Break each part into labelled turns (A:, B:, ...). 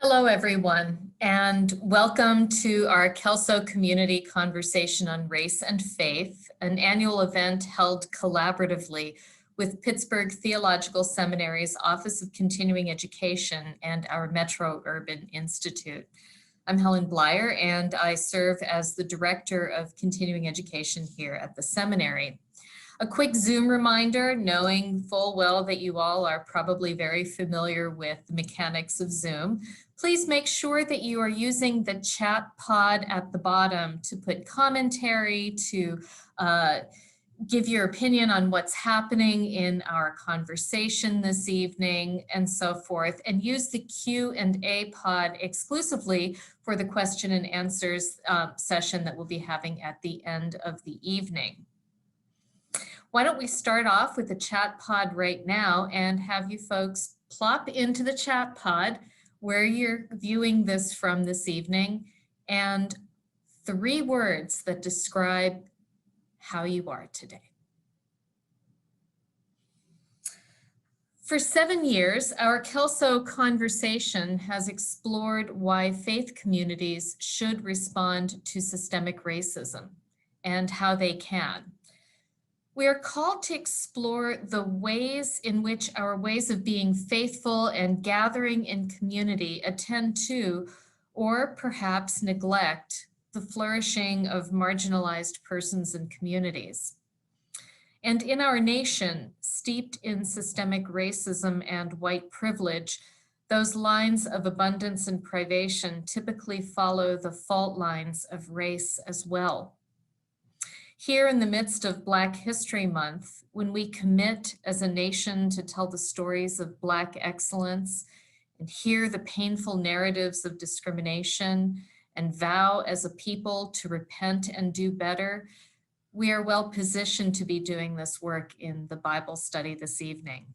A: Hello, everyone, and welcome to our Kelso Community Conversation on Race and Faith, an annual event held collaboratively with Pittsburgh Theological Seminary's Office of Continuing Education and our Metro Urban Institute. I'm Helen Blyer, and I serve as the Director of Continuing Education here at the seminary. A quick Zoom reminder, knowing full well that you all are probably very familiar with the mechanics of Zoom. Please make sure that you are using the chat pod at the bottom to put commentary, to give your opinion on what's happening in our conversation this evening, and so forth, and use the Q&A pod exclusively for the question and answers session that we'll be having at the end of the evening. Why don't we start off with the chat pod right now and have you folks plop into the chat pod where you're viewing this from this evening, and 3 words that describe how you are today. For 7 years, our Kelso conversation has explored why faith communities should respond to systemic racism and how they can. We are called to explore the ways in which our ways of being faithful and gathering in community attend to, or perhaps neglect, the flourishing of marginalized persons and communities. And in our nation, steeped in systemic racism and white privilege, those lines of abundance and privation typically follow the fault lines of race as well. Here in the midst of Black History Month, when we commit as a nation to tell the stories of Black excellence and hear the painful narratives of discrimination and vow as a people to repent and do better, we are well positioned to be doing this work in the Bible study this evening.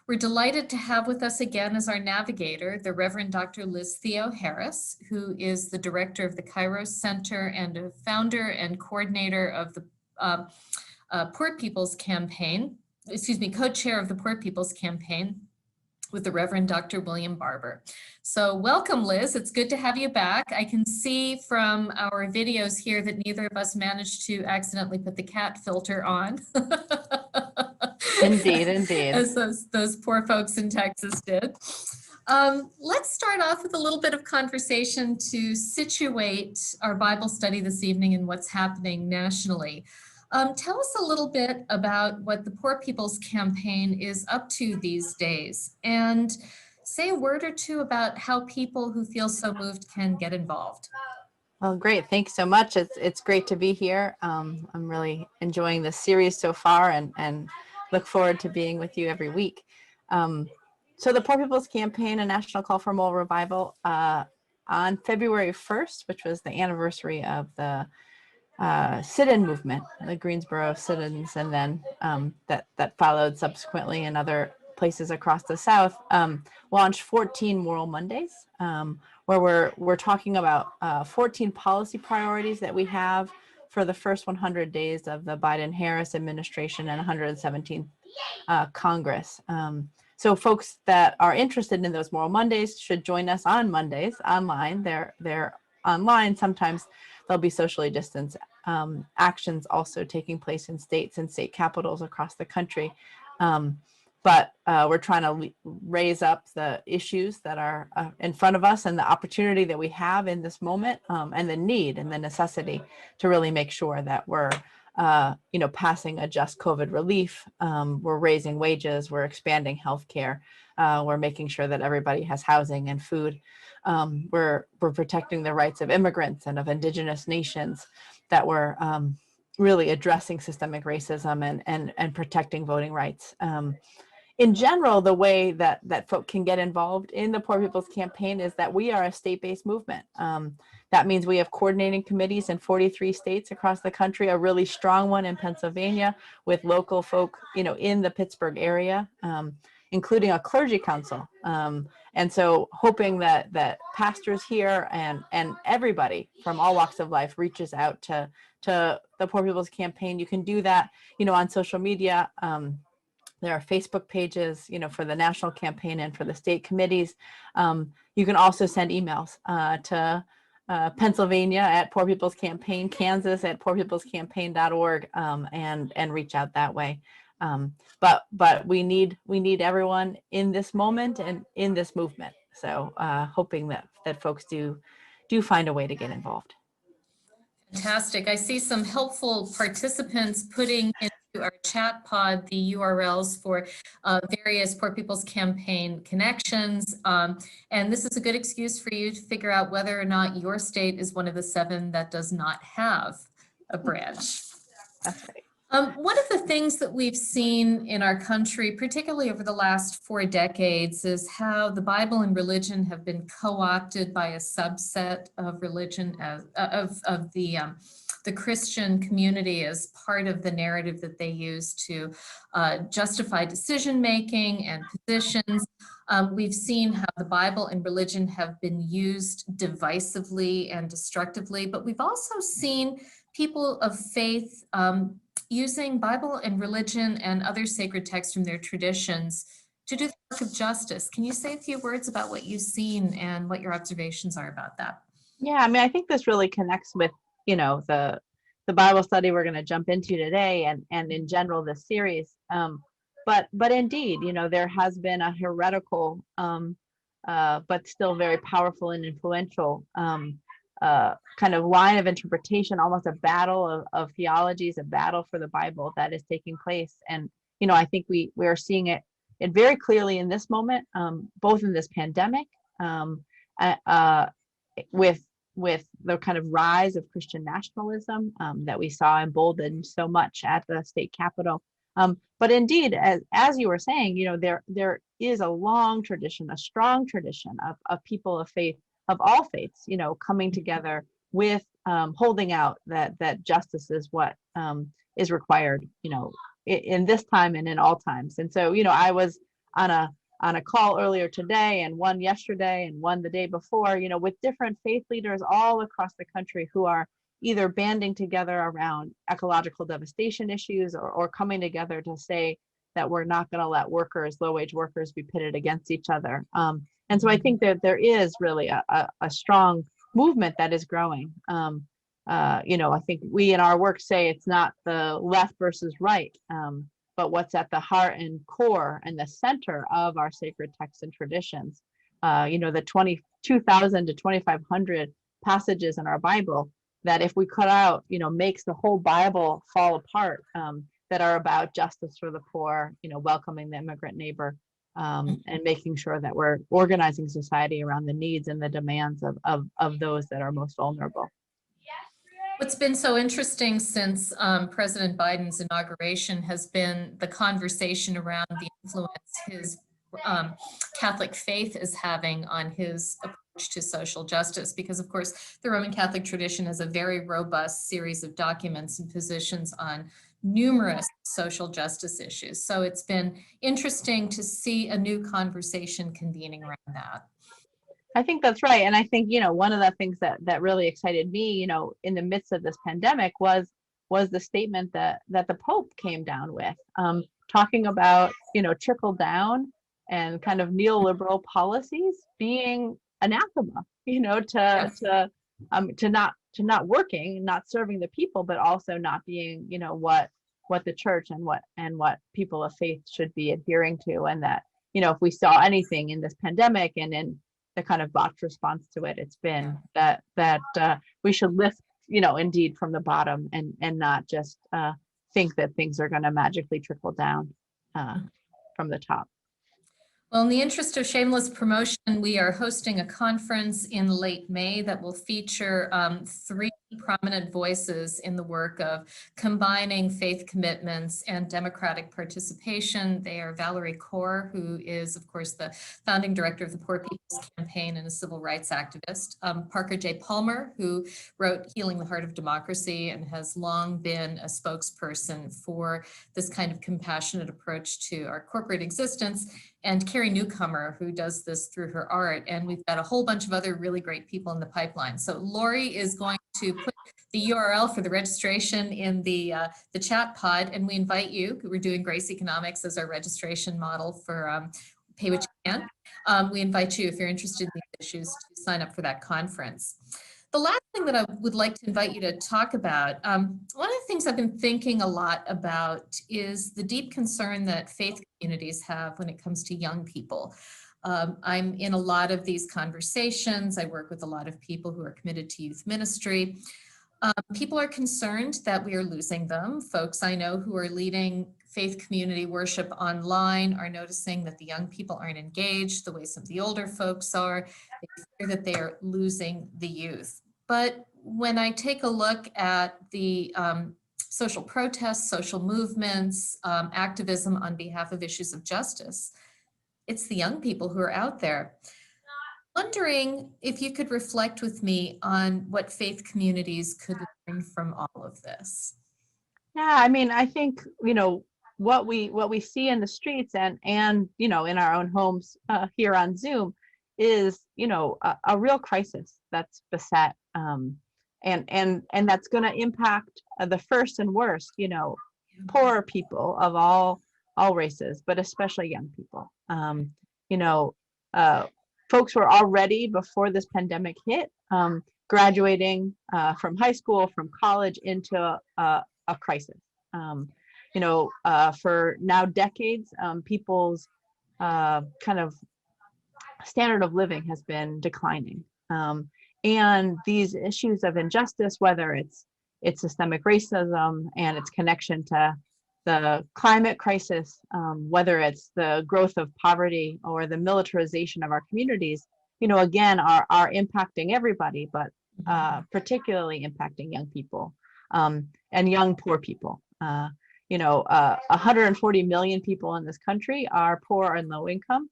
A: We're delighted to have with us again as our navigator, the Reverend Dr. Liz Theoharis, who is the director of the Kairos Center and a founder and coordinator of the Poor People's Campaign, co-chair of the Poor People's Campaign with the Reverend Dr. William Barber. So welcome, Liz. It's good to have you back. I can see from our videos here that neither of us managed to accidentally put the cat filter on.
B: Indeed, indeed.
A: As those poor folks in Texas did. Let's start off with a little bit of conversation to situate our Bible study this evening and what's happening nationally. Tell us a little bit about what the Poor People's Campaign is up to these days, and say a word or two about how people who feel so moved can get involved.
B: Well, great. Thanks so much. It's great to be here. I'm really enjoying this series so far and look forward to being with you every week. So the Poor People's Campaign, a national call for moral revival, on February 1st, which was the anniversary of the sit-in movement, the Greensboro sit-ins, and then that followed subsequently in other places across the South, launched 14 Moral Mondays, where we're talking about 14 policy priorities that we have for the first 100 days of the Biden-Harris administration and 117th Congress. So folks that are interested in those Moral Mondays should join us on Mondays online. They're online. Sometimes there'll be socially distanced actions also taking place in states and state capitals across the country. But we're trying to raise up the issues that are in front of us and the opportunity that we have in this moment, and the need and the necessity to really make sure that we're passing a just COVID relief. We're raising wages, we're expanding healthcare, we're making sure that everybody has housing and food. We're protecting the rights of immigrants and of indigenous nations, that we're really addressing systemic racism and protecting voting rights. In general, the way that folk can get involved in the Poor People's Campaign is that we are a state-based movement. That means we have coordinating committees in 43 states across the country, a really strong one in Pennsylvania with local folk, in the Pittsburgh area, including a clergy council. And so hoping that pastors here and everybody from all walks of life reaches out to the Poor People's Campaign. You can do that, on social media. There are Facebook pages, for the national campaign and for the state committees. You can also send emails to Pennsylvania at Poor People's Campaign, Kansas at poorpeoplescampaign.org, and reach out that way. But we need everyone in this moment and in this movement. So hoping that folks do find a way to get involved.
A: Fantastic. I see some helpful participants putting into our chat pod the URLs for various Poor People's Campaign connections. And this is a good excuse for you to figure out whether or not your state is one of the 7 that does not have a branch.
B: That's right.
A: One of the things that we've seen in our country, particularly over the last 4 decades, is how the Bible and religion have been co-opted by a subset of religion, of the Christian community, as part of the narrative that they use to justify decision-making and positions. We've seen how the Bible and religion have been used divisively and destructively, but we've also seen people of faith using Bible and religion and other sacred texts from their traditions to do the work of justice. Can you say a few words about what you've seen and what your observations are about that?
B: Yeah, I mean, I think this really connects with, the Bible study we're going to jump into today, and in general this series. But indeed, there has been a heretical, but still very powerful and influential kind of line of interpretation, almost a battle of theologies, a battle for the Bible that is taking place. And I think we are seeing it very clearly in this moment, both in this pandemic, with the kind of rise of Christian nationalism that we saw emboldened so much at the state capitol. But indeed, as you were saying, there is a long tradition, a strong tradition of people of faith, of all faiths, coming together with holding out that justice is what is required, in this time and in all times. And so, I was on a call earlier today, and one yesterday, and one the day before, with different faith leaders all across the country who are either banding together around ecological devastation issues or coming together to say that we're not going to let low-wage workers be pitted against each other. And so I think that there is really a strong movement that is growing. I think we in our work say it's not the left versus right, but what's at the heart and core and the center of our sacred texts and traditions. The 22,000 to 2,500 passages in our Bible that, if we cut out, makes the whole Bible fall apart, that are about justice for the poor, welcoming the immigrant neighbor, and making sure that we're organizing society around the needs and the demands of those that are most vulnerable.
A: What's been so interesting since President Biden's inauguration has been the conversation around the influence his Catholic faith is having on his approach to social justice, because of course the Roman Catholic tradition has a very robust series of documents and positions on numerous social justice issues. So it's been interesting to see a new conversation convening around that.
B: I think that's right. And I think, one of the things that really excited me, in the midst of this pandemic was the statement that the Pope came down with, talking about, trickle down and kind of neoliberal policies being anathema, to not working, not serving the people, but also not being, what the church and what people of faith should be adhering to. And that, if we saw anything in this pandemic and in the kind of botched response to it, it's been that we should lift, indeed from the bottom and not just think that things are going to magically trickle down from the top.
A: Well, in the interest of shameless promotion, we are hosting a conference in late May that will feature 3 prominent voices in the work of combining faith commitments and democratic participation. They are Valerie Kaur, who is, of course, the founding director of the Poor People's Campaign and a civil rights activist, Parker J. Palmer, who wrote Healing the Heart of Democracy and has long been a spokesperson for this kind of compassionate approach to our corporate existence, and Carrie Newcomer, who does this through her art. And we've got a whole bunch of other really great people in the pipeline. So Lori is going to put the URL for the registration in the chat pod, and we invite you. We're doing Grace Economics as our registration model for Pay What You Can. We invite you, if you're interested in these issues, to sign up for that conference. The last thing that I would like to invite you to talk about, one of the things I've been thinking a lot about is the deep concern that faith communities have when it comes to young people. I'm in a lot of these conversations. I work with a lot of people who are committed to youth ministry. People are concerned that we are losing them. Folks I know who are leading faith community worship online are noticing that the young people aren't engaged the way some of the older folks are. They fear that they are losing the youth. But when I take a look at the social protests, social movements, activism on behalf of issues of justice, it's the young people who are out there. Wondering if you could reflect with me on what faith communities could learn from all of this.
B: Yeah, I mean, I think, what we see in the streets and in our own homes here on Zoom is a real crisis that's beset, and that's going to impact the first and worst, poorer people of all races, but especially young people. Folks were already, before this pandemic hit, graduating from high school, from college, into a crisis. For now decades, people's kind of standard of living has been declining. And these issues of injustice, whether it's systemic racism and its connection to the climate crisis, whether it's the growth of poverty or the militarization of our communities, again, are impacting everybody, but particularly impacting young people and young poor people. 140 million people in this country are poor and low income.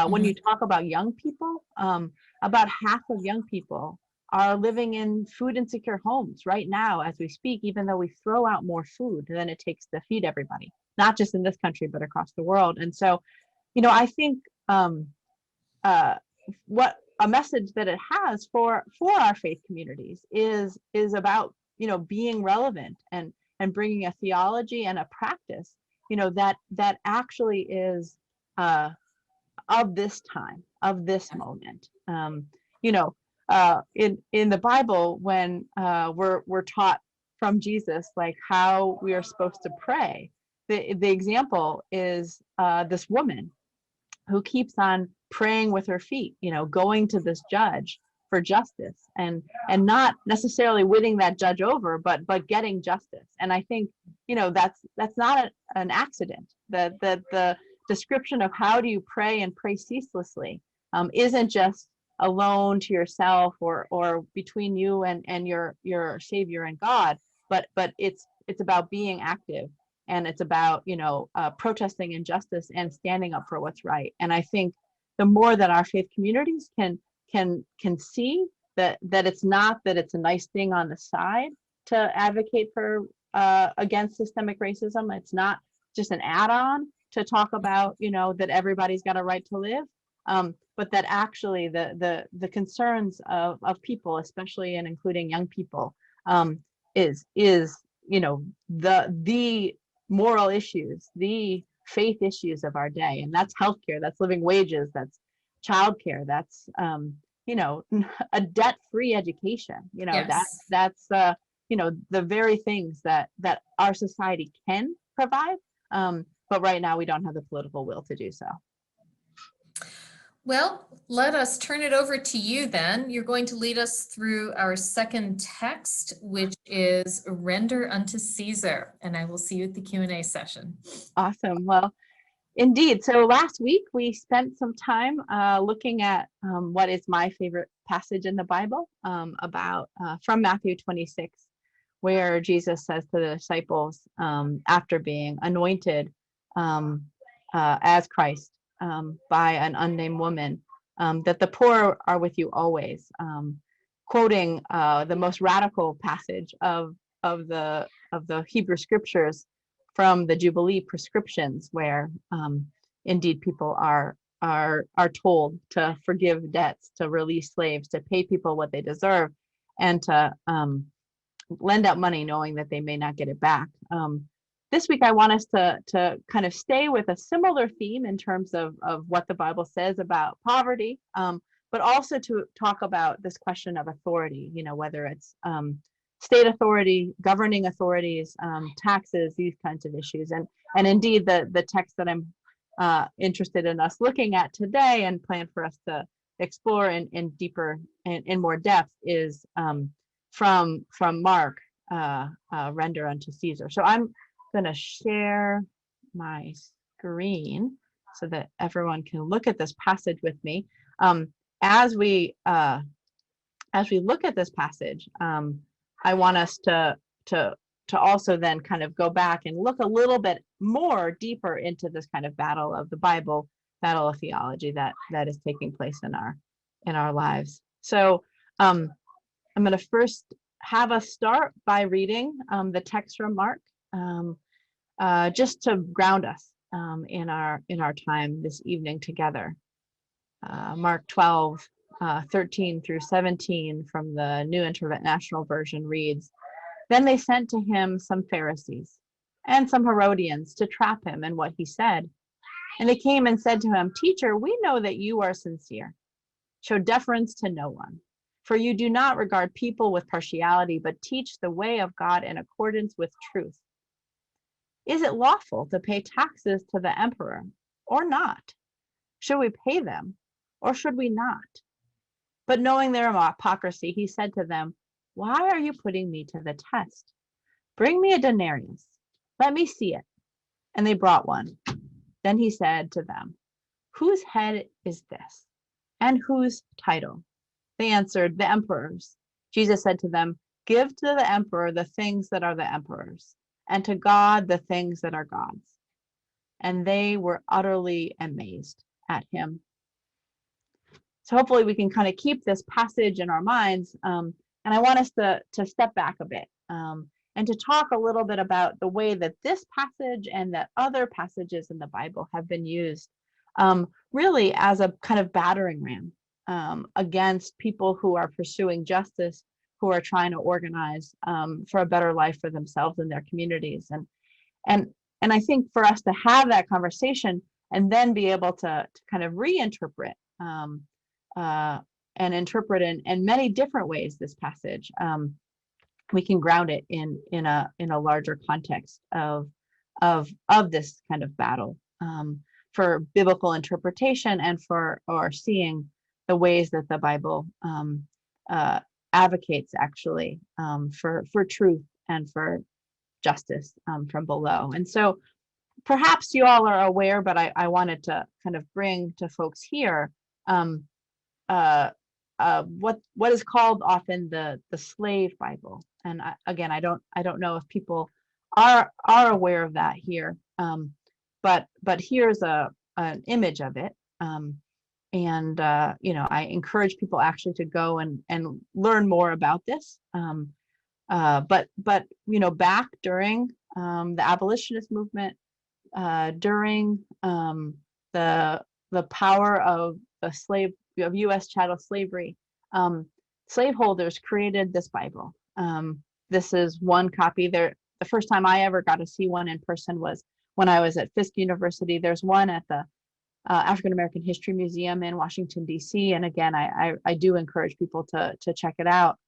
B: When you talk about young people, about half of young people are living in food insecure homes right now as we speak, even though we throw out more food than it takes to feed everybody, not just in this country, but across the world. And so, I think what a message that it has for our faith communities is about, being relevant and bringing a theology and a practice, that actually is of this time, of this moment. In the Bible, when we're taught from Jesus, like how we are supposed to pray, the example is this woman who keeps on praying with her feet, going to this judge for justice and not necessarily winning that judge over, but getting justice. And I think, that's not an accident. That the description of how do you pray and pray ceaselessly isn't just alone to yourself or between you and your Savior and God, but it's about being active, and it's about protesting injustice and standing up for what's right. And I think the more that our faith communities can see that it's not that it's a nice thing on the side to advocate for against systemic racism. It's not just an add-on to talk about that everybody's got a right to live, but that actually the concerns of people, especially and including young people, is the moral issues, the faith issues of our day. And that's healthcare, that's living wages, that's childcare, that's a debt-free education.
A: Yes.
B: That's the very things that our society can provide, but right now we don't have the political will to do so.
A: Well, let us turn it over to you then. You're going to lead us through our second text, which is Render unto Caesar, and I will see you at the Q&A session.
B: Awesome. Well, indeed. So last week we spent some time looking at what is my favorite passage in the Bible, from Matthew 26, where Jesus says to the disciples, after being anointed as Christ by an unnamed woman, that the poor are with you always, quoting the most radical passage of the Hebrew scriptures from the Jubilee prescriptions, where indeed people are told to forgive debts, to release slaves, to pay people what they deserve. and to lend out money knowing that they may not get it back. This week, I want us to kind of stay with a similar theme in terms of what the Bible says about poverty, but also to talk about this question of authority, whether it's state authority, governing authorities, taxes, these kinds of issues. And indeed, the text that I'm interested in us looking at today and plan for us to explore in deeper and in more depth is from Mark, render unto Caesar. So I'm going to share my screen so that everyone can look at this passage with me. As we look at this passage, I want us to also then kind of go back and look a little bit more deeper into this kind of battle of the Bible, battle of theology that is taking place in our lives. So I'm going to first have us start by reading the text from Mark, just to ground us in our time this evening together. Mark 12, 13 through 17 from the New International Version reads, "Then they sent to him some Pharisees and some Herodians to trap him in what he said. And they came and said to him, 'Teacher, we know that you are sincere. Show deference to no one, for you do not regard people with partiality, but teach the way of God in accordance with truth. Is it lawful to pay taxes to the emperor or not? Should we pay them or should we not?' But knowing their hypocrisy, he said to them, 'Why are you putting me to the test? Bring me a denarius. Let me see it.' And they brought one. Then he said to them, 'Whose head is this? And whose title?' They answered, 'The emperor's.' Jesus said to them, 'Give to the emperor the things that are the emperor's, and to God the things that are God's.' And they were utterly amazed at him." So hopefully we can kind of keep this passage in our minds. And I want us to step back a bit and to talk a little bit about the way that this passage and that other passages in the Bible have been used really as a kind of battering ram against people who are pursuing justice, who are trying to organize for a better life for themselves and their communities. And I think for us to have that conversation and then be able to kind of reinterpret and interpret in many different ways this passage, we can ground it in a larger context of this kind of battle for biblical interpretation and for seeing the ways that the Bible advocates actually for truth and for justice from below. And so perhaps you all are aware, but I wanted to kind of bring to folks here what is called often the slave Bible. And again, I don't know if people are aware of that here, but here's an image of it. And I encourage people actually to go and learn more about this. But back during the abolitionist movement, during the power of U.S. chattel slavery, slaveholders created this Bible. This is one copy. The first time I ever got to see one in person was when I was at Fisk University. There's one at the African American History Museum in Washington, D.C. And again, I do encourage people to check it out.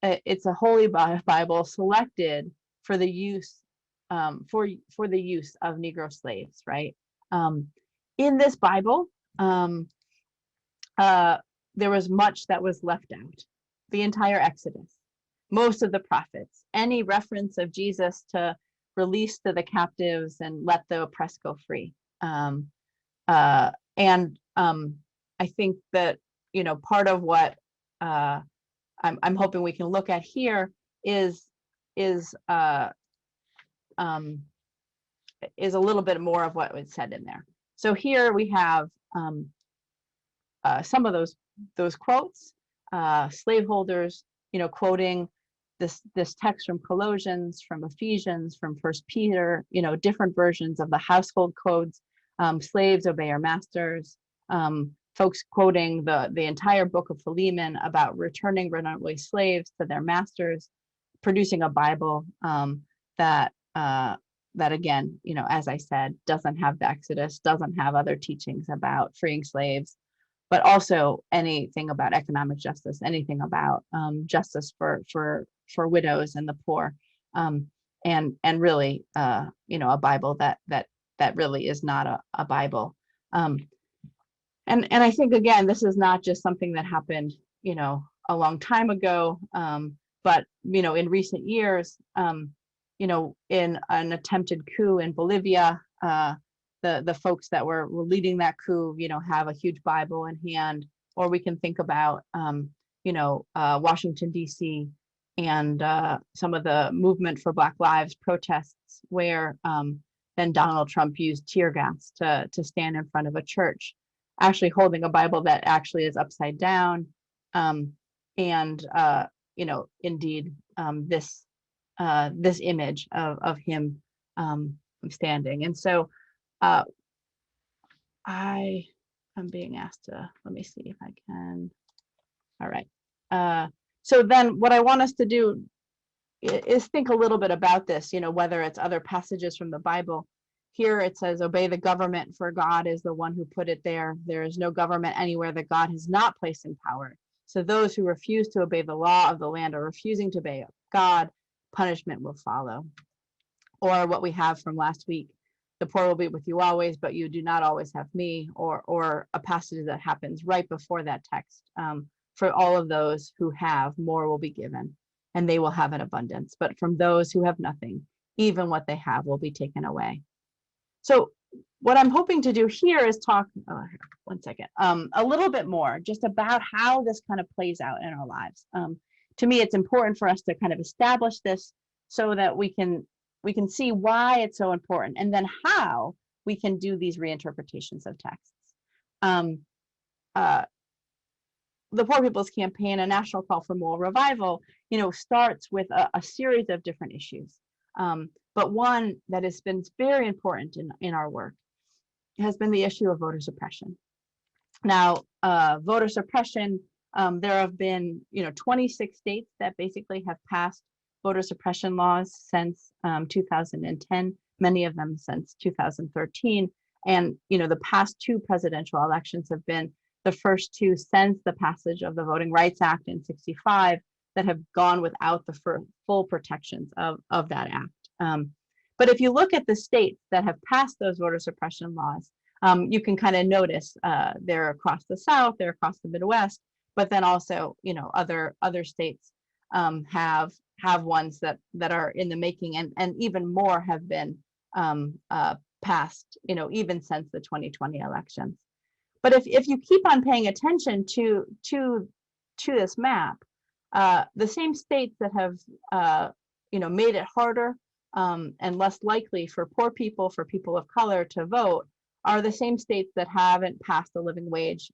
B: It's a Holy Bible selected for the use for the use of Negro slaves, right? In this Bible, there was much that was left out. The entire Exodus, most of the prophets, any reference of Jesus to release to the captives and let the oppressed go free. I think that part of what I'm hoping we can look at here is a little bit more of what was said in there. So here we have some of those quotes, slaveholders, quoting this text from Colossians, from Ephesians, from First Peter, different versions of the household codes. Slaves obey your masters. folks quoting the entire book of Philemon about returning runaway slaves to their masters, producing a Bible that again, as I said, doesn't have the Exodus, doesn't have other teachings about freeing slaves, but also anything about economic justice, anything about justice for widows and the poor, and really, a Bible that really is not a Bible. And I think, again, this is not just something that happened, a long time ago, but, in recent years, in an attempted coup in Bolivia, the folks that were leading that coup, have a huge Bible in hand. Or we can think about, Washington, D.C. and some of the movement for Black Lives protests where then Donald Trump used tear gas to stand in front of a church, actually holding a Bible that actually is upside down. Indeed, this image of him standing. And so I'm being asked to, let me see if I can. All right. So then what I want us to do is think a little bit about this, whether it's other passages from the Bible. Here it says, obey the government, for God is the one who put it there. There is no government anywhere that God has not placed in power. So those who refuse to obey the law of the land are refusing to obey God. Punishment will follow. Or what we have from last week, the poor will be with you always, but you do not always have me, or a passage that happens right before that text. For all of those who have, more will be given, and they will have an abundance. But from those who have nothing, even what they have will be taken away. So what I'm hoping to do here is talk, a little bit more just about how this kind of plays out in our lives. To me, it's important for us to kind of establish this so that we can see why it's so important, and then how we can do these reinterpretations of texts. The Poor People's Campaign, a national call for moral revival, starts with a series of different issues. But one that has been very important in our work has been the issue of voter suppression. Now, voter suppression, there have been 26 states that basically have passed voter suppression laws since 2010, many of them since 2013. And the past two presidential elections have been the first two since the passage of the Voting Rights Act in '65 that have gone without the full protections of that act. But if you look at the states that have passed those voter suppression laws, you can kind of notice they're across the South, they're across the Midwest, but then also, other states have ones that are in the making, and even more have been passed, even since the 2020 elections. But if you keep on paying attention to this map, the same states that have made it harder and less likely for poor people, for people of color to vote, are the same states that haven't passed the living wage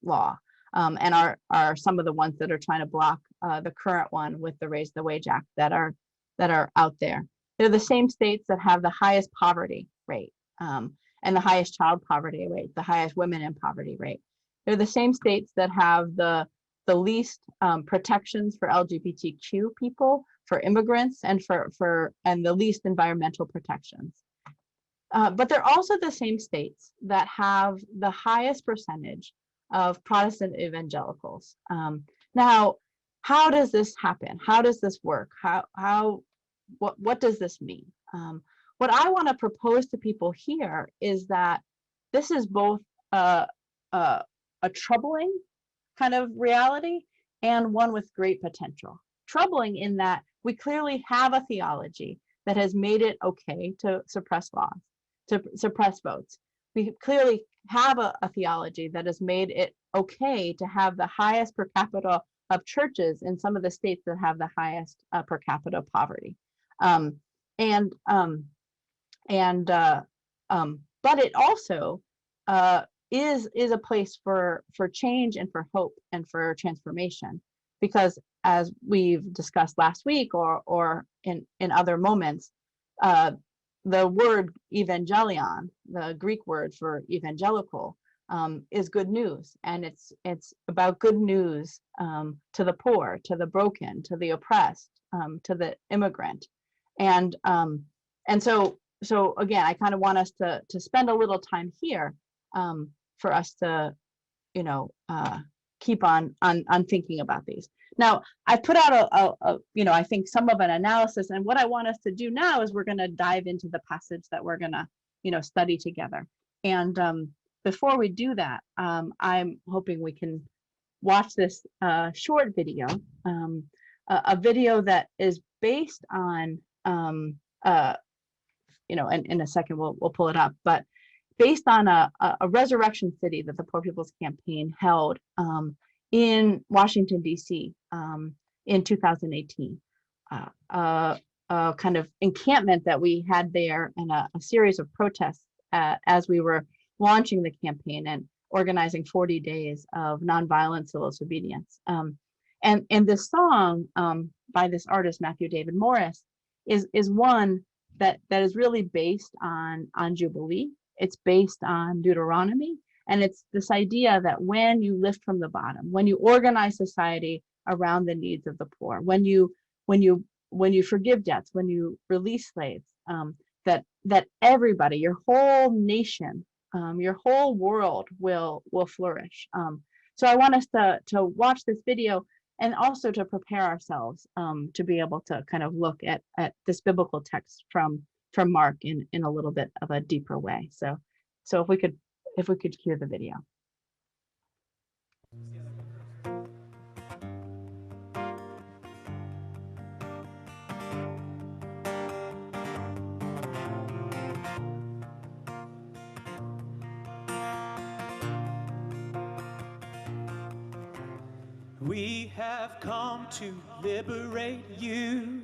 B: law, and are some of the ones that are trying to block the current one with the Raise the Wage Act that are out there. They're the same states that have the highest poverty rate and the highest child poverty rate, the highest women in poverty rate. They're the same states that have the least protections for LGBTQ people, for immigrants, and and the least environmental protections. But they're also the same states that have the highest percentage of Protestant evangelicals. Now, how does this happen? How does this work? What does this mean? What I want to propose to people here is that this is both a troubling kind of reality and one with great potential. Troubling in that we clearly have a theology that has made it okay to suppress laws, to suppress votes. We clearly have a theology that has made it okay to have the highest per capita of churches in some of the states that have the highest per capita poverty. But it also is a place for change and for hope and for transformation, because as we've discussed last week or in other moments, the word evangelion, the Greek word for evangelical, is good news, and it's about good news to the poor, to the broken, to the oppressed, to the immigrant, and so again, I kind of want us to spend a little time here for us to keep on thinking about these. Now, I put out I think some of an analysis, and what I want us to do now is we're going to dive into the passage that we're going to study together. And before we do that, I'm hoping we can watch this short video, a video that is based on and in a second we'll pull it up, but based on a resurrection city that the Poor People's Campaign held in Washington, D.C. In 2018. A kind of encampment that we had there, and a series of protests as we were launching the campaign and organizing 40 days of nonviolent civil disobedience. And this song by this artist, Matthew David Morris, is one that is really based on Jubilee. It's based on Deuteronomy, and it's this idea that when you lift from the bottom, when you organize society around the needs of the poor, when you forgive debts, when you release slaves, that everybody, your whole nation, your whole world will flourish. So I want us to watch this video, and also to prepare ourselves to be able to kind of look at this biblical text from Mark in a little bit of a deeper way. So if we could cue the video.
C: We have come to liberate you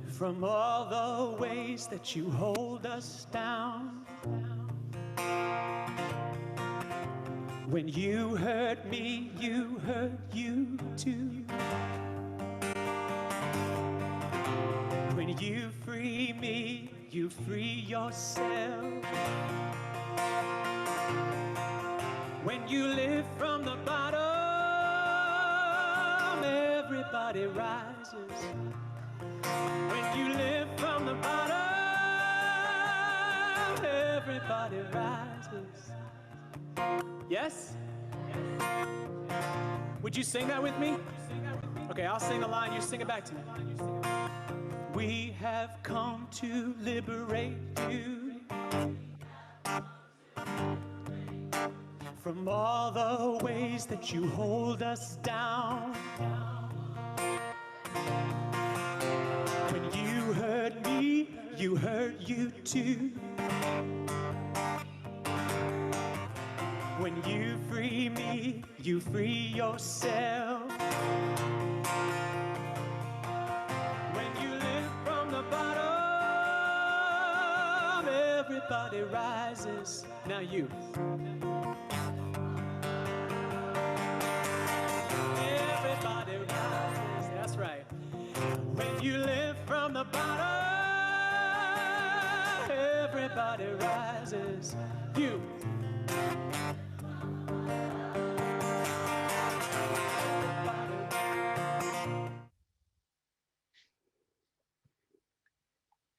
C: from all the ways that you hold us down. When you hurt me, you hurt you too. When you free me, you free yourself. When you live from the bottom, everybody rises. When you live from the bottom, everybody rises. Yes? Would you sing that with me? Okay, I'll sing the line, you sing it back to me. We have come to liberate you from all the ways that you hold us down. When you hurt me, you hurt you too. When you free me, you free yourself. When you live from the bottom, everybody rises. Now you. Everybody rises, that's right. When you live from the bottom, everybody rises. You.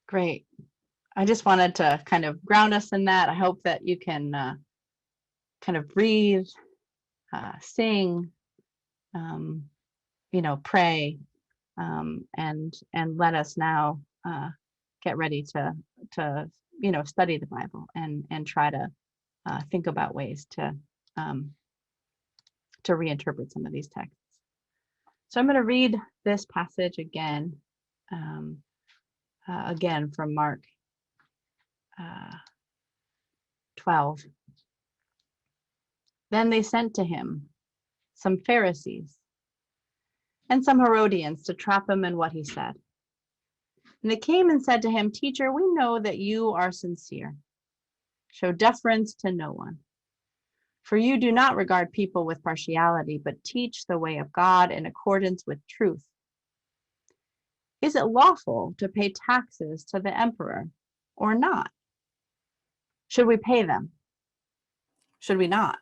B: Great. I just wanted to kind of ground us in that. I hope that you can kind of breathe, sing, pray, and let us now get ready to study the Bible and try to think about ways to reinterpret some of these texts. So I'm going to read this passage again from Mark 12. Then they sent to him some Pharisees and some Herodians to trap him in what he said. And they came and said to him, "Teacher, we know that you are sincere. Show deference to no one. For you do not regard people with partiality, but teach the way of God in accordance with truth. Is it lawful to pay taxes to the emperor or not? Should we pay them? Should we not?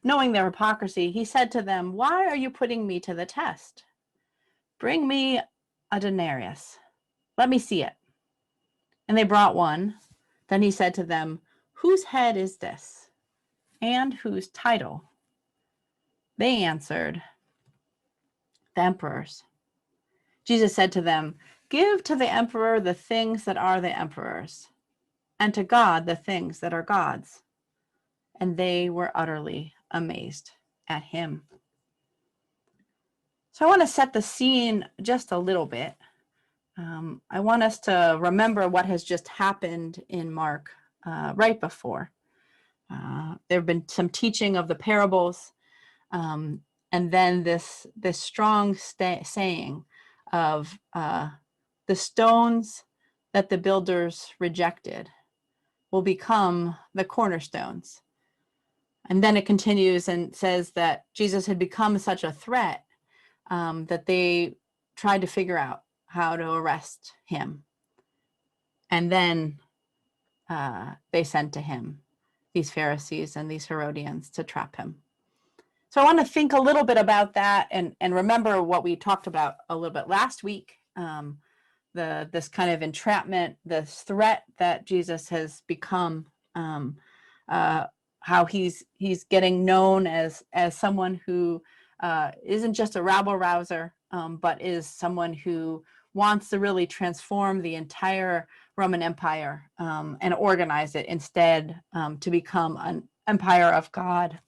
B: Knowing their hypocrisy, he said to them, why are you putting me to the test? Bring me a denarius. Let me see it. And they brought one. Then he said to them, whose head is this? And whose title? They answered, the emperor's. Jesus said to them, give to the emperor the things that are the emperor's, and to God the things that are God's. And they were utterly amazed at him. So I want to set the scene just a little bit. I want us to remember what has just happened in Mark right before. There have been some teaching of the parables, and then this strong saying of the stones that the builders rejected will become the cornerstones. And then it continues and says that Jesus had become such a threat that they tried to figure out how to arrest him. And then they sent to him these Pharisees and these Herodians to trap him. So I want to think a little bit about that and remember what we talked about a little bit last week, this kind of entrapment, this threat that Jesus has become, how he's getting known as someone who isn't just a rabble rouser, but is someone who wants to really transform the entire Roman Empire and organize it instead to become an empire of God.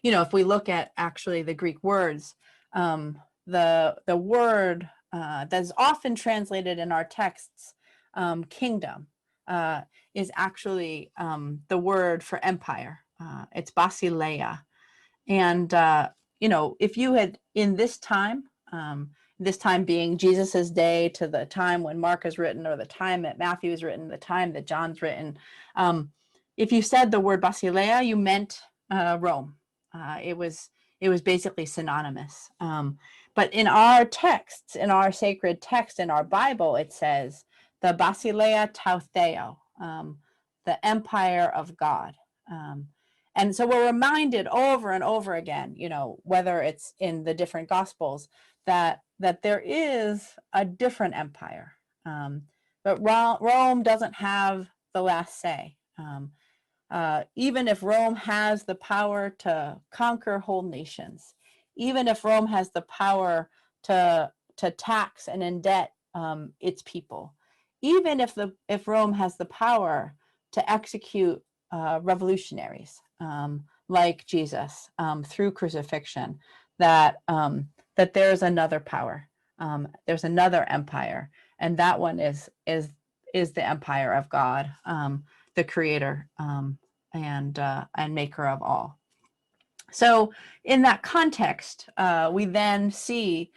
B: If we look at actually the Greek words, the word that is often translated in our texts, kingdom, is actually the word for empire. It's basileia. And, if you had in this time being Jesus's day to the time when Mark is written, or the time that Matthew is written, the time that John's written, if you said the word basileia, you meant Rome. It was basically synonymous. But in our texts, in our sacred text, in our Bible, it says the basileia tautheo, the empire of God. And so we're reminded over and over again, whether it's in the different Gospels, that there is a different empire. But Rome doesn't have the last say. Even if Rome has the power to conquer whole nations, even if Rome has the power to tax and indebt its people, even if Rome has the power to execute revolutionaries like Jesus through crucifixion, that there's another power, there's another empire, and that one is the empire of God, the creator and maker of all. So in that context, we then see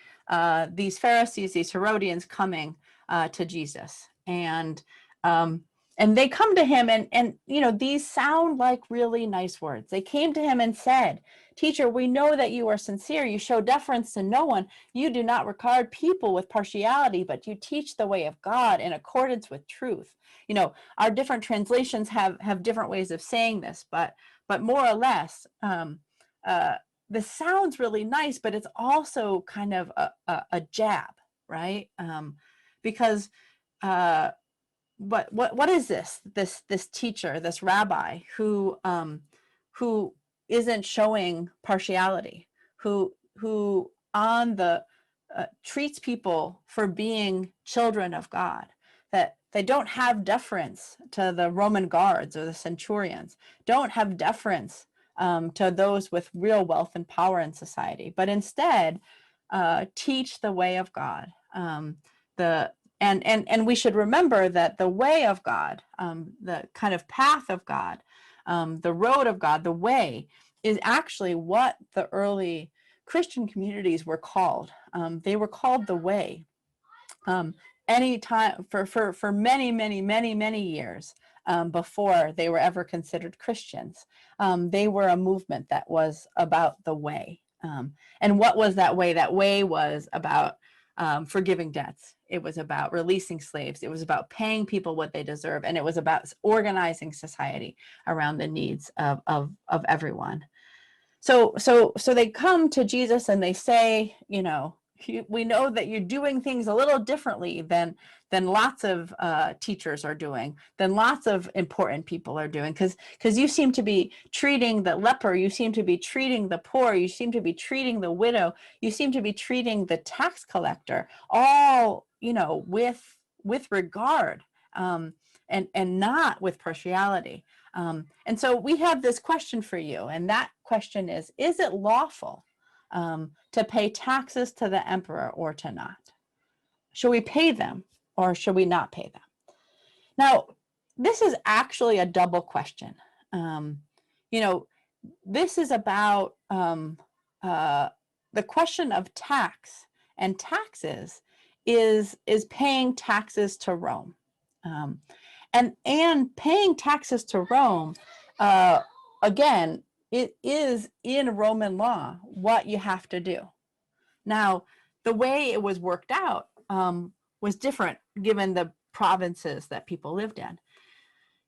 B: these Pharisees, these Herodians coming to Jesus, and they come to him, and these sound like really nice words. They came to him and said, "Teacher, we know that you are sincere. You show deference to no one. You do not regard people with partiality, but you teach the way of God in accordance with truth." Our different translations have different ways of saying this, but more or less, this sounds really nice, but it's also kind of a jab, right? Because what is this teacher, this rabbi who isn't showing partiality, who on the treats people for being children of God, that they don't have deference to the Roman guards or the centurions, don't have deference to those with real wealth and power in society, but instead teach the way of God. And we should remember that the way of God, the kind of path of God, the road of God, the way, is actually what the early Christian communities were called. They were called the way. Anytime for many years before they were ever considered Christians, they were a movement that was about the way. And what was that way? That way was about forgiving debts. It was about releasing slaves. It was about paying people what they deserve. And it was about organizing society around the needs of everyone. So they come to Jesus and they say, we know that you're doing things a little differently than lots of teachers are doing, than lots of important people are doing, because you seem to be treating the leper, you seem to be treating the poor, you seem to be treating the widow, you seem to be treating the tax collector, all with regard, and not with partiality. And so we have this question for you, and that question is it lawful to pay taxes to the emperor or to not? Should we pay them or should we not pay them? Now, this is actually a double question. This is about the question of tax, and taxes is paying taxes to Rome. And paying taxes to Rome, again, it is in Roman law what you have to do. Now, the way it was worked out was different given the provinces that people lived in.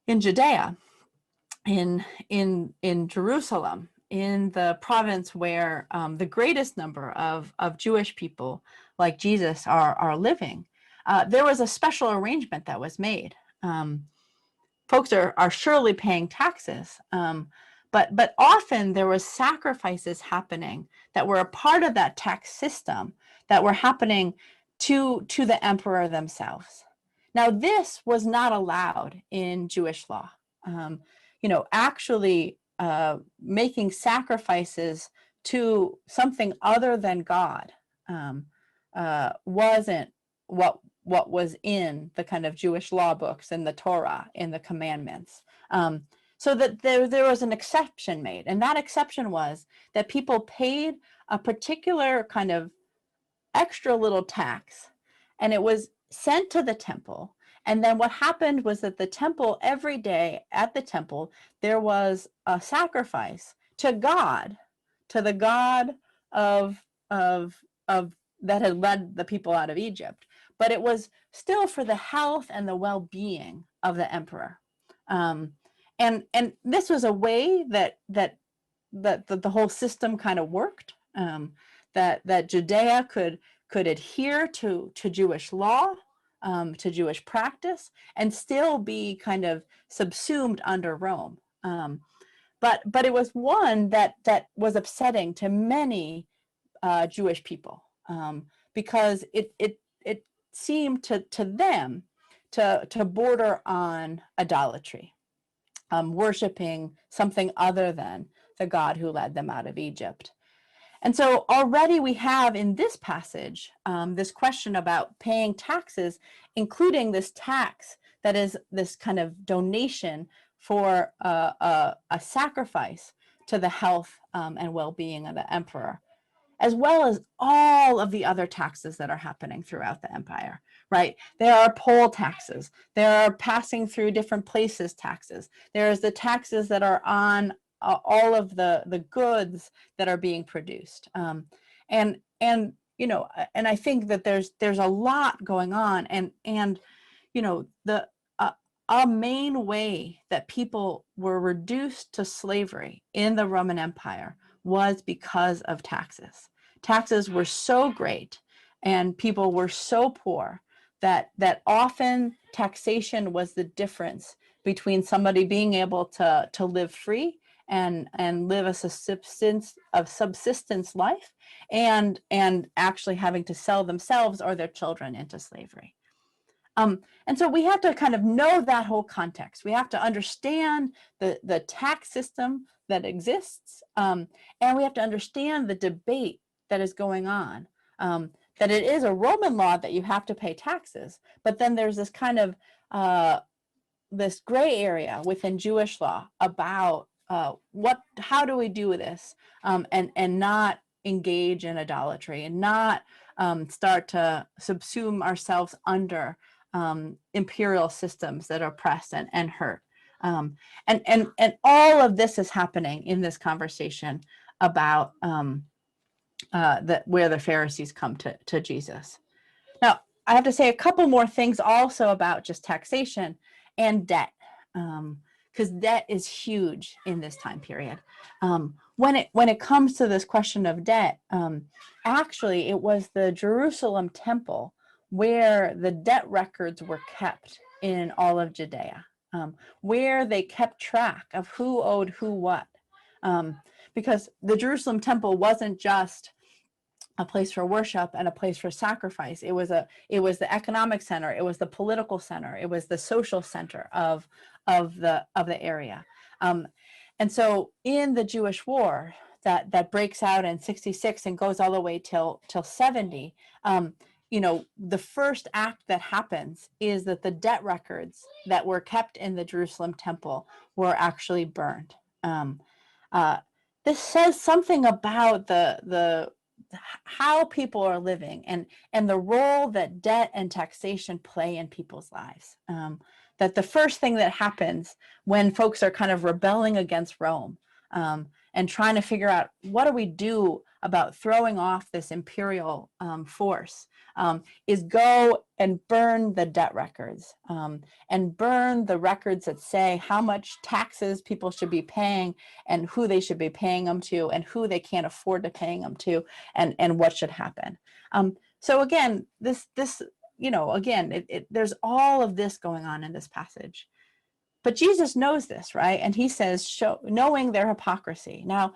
B: In Judea, in Jerusalem, in the province where the greatest number of Jewish people like Jesus are living, there was a special arrangement that was made. Folks are surely paying taxes, but often there was sacrifices happening that were a part of that tax system that were happening to the emperor themselves. Now, this was not allowed in Jewish law. Actually making sacrifices to something other than God wasn't what was in the kind of Jewish law books and the Torah, in the commandments. So that there was an exception made. And that exception was that people paid a particular kind of extra little tax, and it was sent to the temple. And then what happened was that the temple, every day at the temple, there was a sacrifice to God, to the God of that had led the people out of Egypt. But it was still for the health and the well-being of the emperor. And this was a way that the whole system kind of worked, that Judea could adhere to Jewish law, to Jewish practice, and still be kind of subsumed under Rome. But it was one that was upsetting to many Jewish people, because it seemed to them to border on idolatry, worshiping something other than the God who led them out of Egypt. And so already we have in this passage this question about paying taxes, including this tax that is this kind of donation for a sacrifice to the health and well-being of the emperor, as well as all of the other taxes that are happening throughout the empire, right? There are poll taxes. There are passing through different places taxes. There's the taxes that are on all of the goods that are being produced. And I think that there's a lot going on, and a main way that people were reduced to slavery in the Roman Empire was because of taxes. Taxes were so great and people were so poor that often taxation was the difference between somebody being able to live free and live a subsistence life and actually having to sell themselves or their children into slavery. And so we have to kind of know that whole context. We have to understand the tax system that exists, and we have to understand the debate that is going on, that it is a Roman law that you have to pay taxes, but then there's this kind of this gray area within Jewish law about how do we do this, and not engage in idolatry and not start to subsume ourselves under imperial systems that oppress and hurt. And all of this is happening in this conversation about where the Pharisees come to Jesus. Now, I have to say a couple more things also about just taxation and debt, because debt is huge in this time period. When it comes to this question of debt, actually, it was the Jerusalem temple where the debt records were kept in all of Judea, where they kept track of who owed who what. Because the Jerusalem temple wasn't just a place for worship and a place for sacrifice. It was the economic center. It was the political center. It was the social center of the area. And so in the Jewish War that breaks out in 66 and goes all the way till 70, the first act that happens is that the debt records that were kept in the Jerusalem temple were actually burned. This says something about the how people are living and the role that debt and taxation play in people's lives. That the first thing that happens when folks are kind of rebelling against Rome and trying to figure out what do we do about throwing off this imperial force is go and burn the debt records and burn the records that say how much taxes people should be paying and who they should be paying them to and who they can't afford to paying them to and what should happen. So again, there's all of this going on in this passage. But Jesus knows this, right? And he says, knowing their hypocrisy. Now,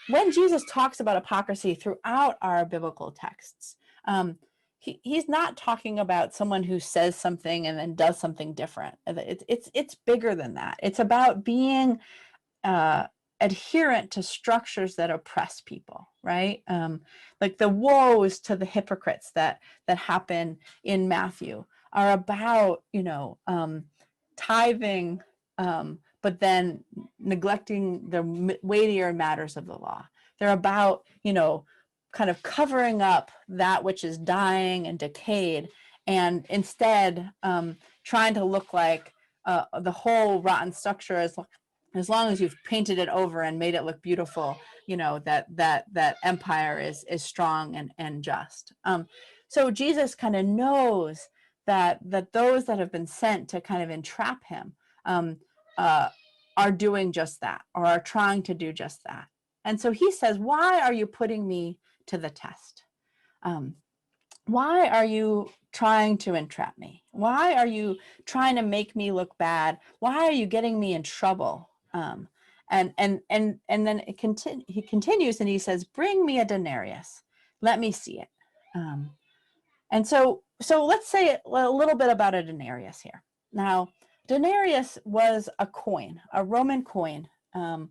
B: when Jesus talks about hypocrisy throughout our biblical texts, he's not talking about someone who says something and then does something different. It's bigger than that. It's about being adherent to structures that oppress people, right? Like the woes to the hypocrites that happen in Matthew are about, tithing, but then neglecting the weightier matters of the law. They're about, kind of covering up that which is dying and decayed, and instead trying to look like the whole rotten structure as long as you've painted it over and made it look beautiful, that empire is strong and just. So Jesus kind of knows that those that have been sent to kind of entrap him are doing just that, or are trying to do just that. And so he says, why are you putting me to the test? Why are you trying to entrap me? Why are you trying to make me look bad? Why are you getting me in trouble? And then he continues and he says, bring me a denarius. Let me see it. And so let's say a little bit about a denarius here. Now, denarius was a coin, a Roman coin. And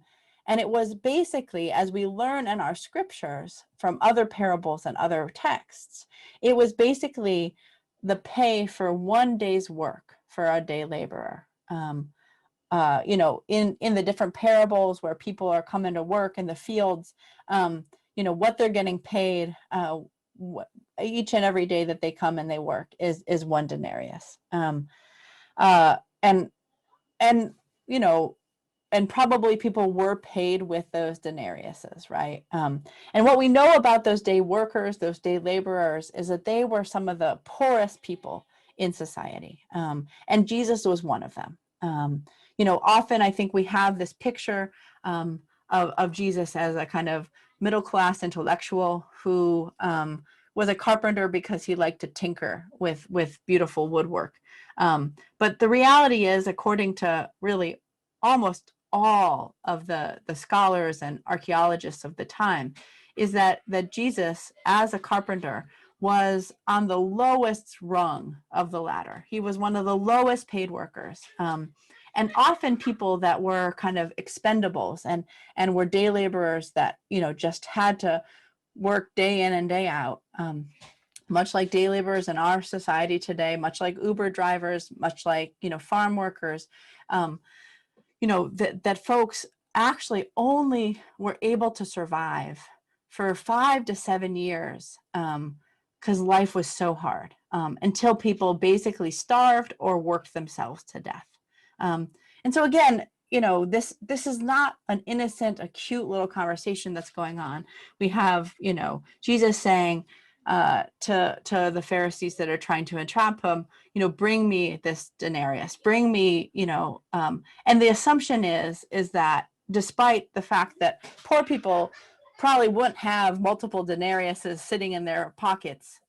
B: it was basically, as we learn in our scriptures from other parables and other texts, it was basically the pay for one day's work for a day laborer. In the different parables where people are coming to work in the fields, what they're getting paid each and every day that they come and they work is one denarius. And probably people were paid with those denariuses, right? And what we know about those day workers, those day laborers, is that they were some of the poorest people in society. And Jesus was one of them. Often I think we have this picture of Jesus as a kind of middle-class intellectual who was a carpenter because he liked to tinker with beautiful woodwork. But the reality is, according to really almost all of the scholars and archaeologists of the time, is that Jesus, as a carpenter, was on the lowest rung of the ladder. He was one of the lowest paid workers. And often people that were kind of expendables and were day laborers that, just had to work day in and day out, much like day laborers in our society today, much like Uber drivers, much like, farm workers, that folks actually only were able to survive for 5 to 7 years because life was so hard until people basically starved or worked themselves to death. And so again, this is not an innocent, a cute little conversation that's going on. We have, Jesus saying, to the Pharisees that are trying to entrap him, bring me this denarius, bring me, and the assumption is that despite the fact that poor people probably wouldn't have multiple denariuses sitting in their pockets,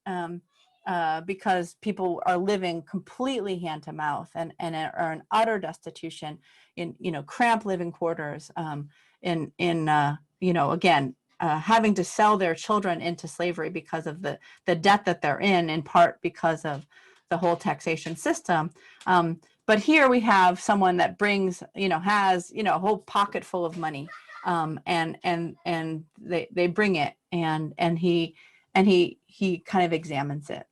B: because people are living completely hand to mouth and are in utter destitution, in cramped living quarters, again, having to sell their children into slavery because of the debt that they're in part because of the whole taxation system. But here we have someone that brings, has, a whole pocket full of money, and they bring it, and he kind of examines it.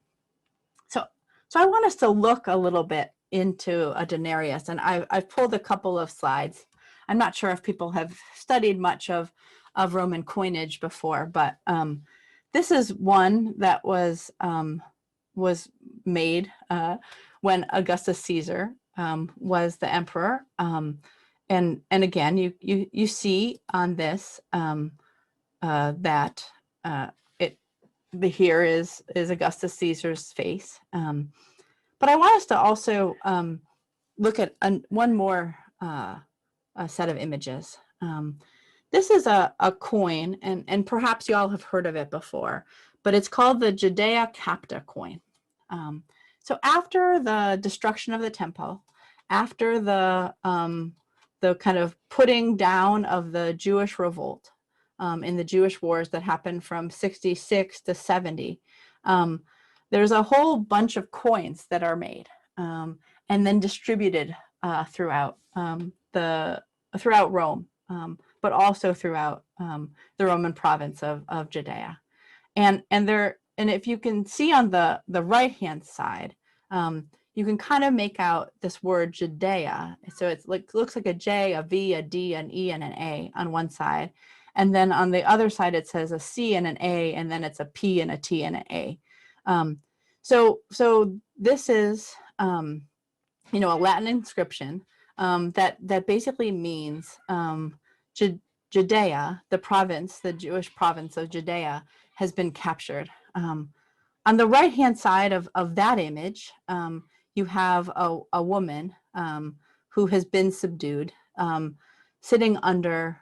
B: So I want us to look a little bit into a denarius, and I've pulled a couple of slides. I'm not sure if people have studied much of Roman coinage before, but this is one that was made when Augustus Caesar was the emperor, and again you see on this that here is Augustus Caesar's face, but I want us to also look at one more set of images. This is a coin, and perhaps you all have heard of it before, but it's called the Judea Capta coin. So after the destruction of the temple, after the kind of putting down of the Jewish revolt in the Jewish wars that happened from 66 to 70, there's a whole bunch of coins that are made and then distributed throughout Rome, but also throughout the Roman province of Judea. And if you can see on the right-hand side, you can kind of make out this word Judea. So it looks like a J, a V, a D, an E, and an A on one side. And then on the other side, it says a C and an A, and then it's a P and a T and an A. So this is, a Latin inscription that basically means Judea, the province, the Jewish province of Judea, has been captured. On the right-hand side of that image, you have a woman who has been subdued, sitting under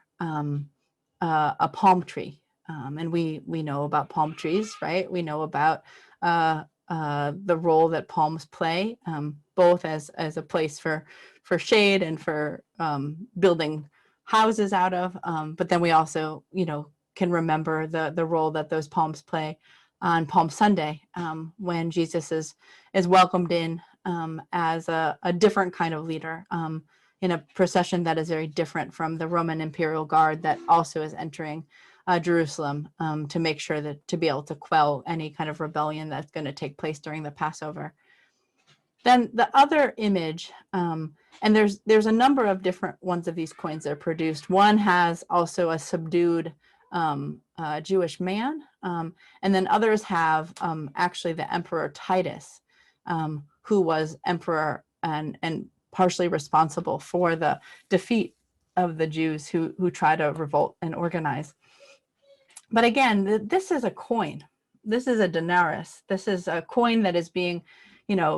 B: a palm tree. And we know about palm trees, right? We know about the role that palms play, both as a place for shade and for building houses out of. But then we also, can remember the role that those palms play on Palm Sunday, when Jesus is welcomed in as a different kind of leader, in a procession that is very different from the Roman imperial guard that also is entering Jerusalem, to make sure that to be able to quell any kind of rebellion that's going to take place during the Passover. Then the other image, and there's a number of different ones of these coins that are produced. One has also a subdued Jewish man, and then others have actually the Emperor Titus, who was emperor and partially responsible for the defeat of the Jews who try to revolt and organize. But again, this is a coin. This is a denarius. This is a coin that is being,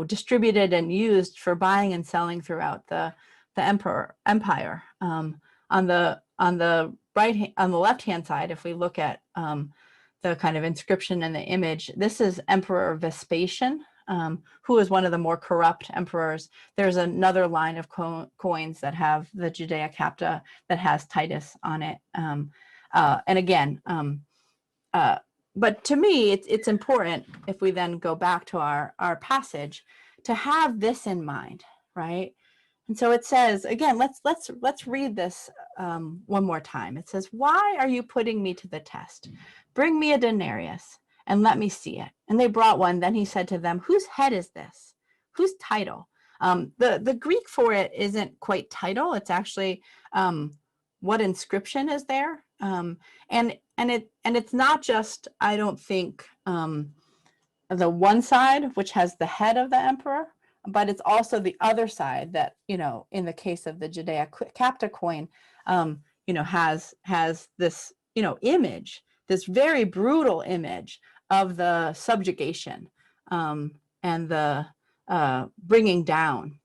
B: distributed and used for buying and selling throughout the empire. On the left-hand side, if we look at the kind of inscription in the image, this is Emperor Vespasian, who was one of the more corrupt emperors. There's another line of coins that have the Judea Capta that has Titus on it. And again, but to me, it's important, if we then go back to our passage, to have this in mind, right? And so it says, again, let's read this one more time. It says, "Why are you putting me to the test? Bring me a denarius and let me see it." And they brought one. Then he said to them, "Whose head is this? Whose title?" The Greek for it isn't quite title. It's actually what inscription is there. And it's not just, I don't think, the one side, which has the head of the emperor, but it's also the other side that, in the case of the Judea Capta coin, has this, image, this very brutal image the subjugation and the bringing down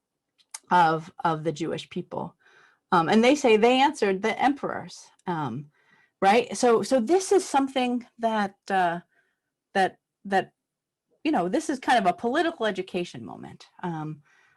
B: of the Jewish people. And they say they answered the emperors, right? So this is something that this is kind of a political education moment.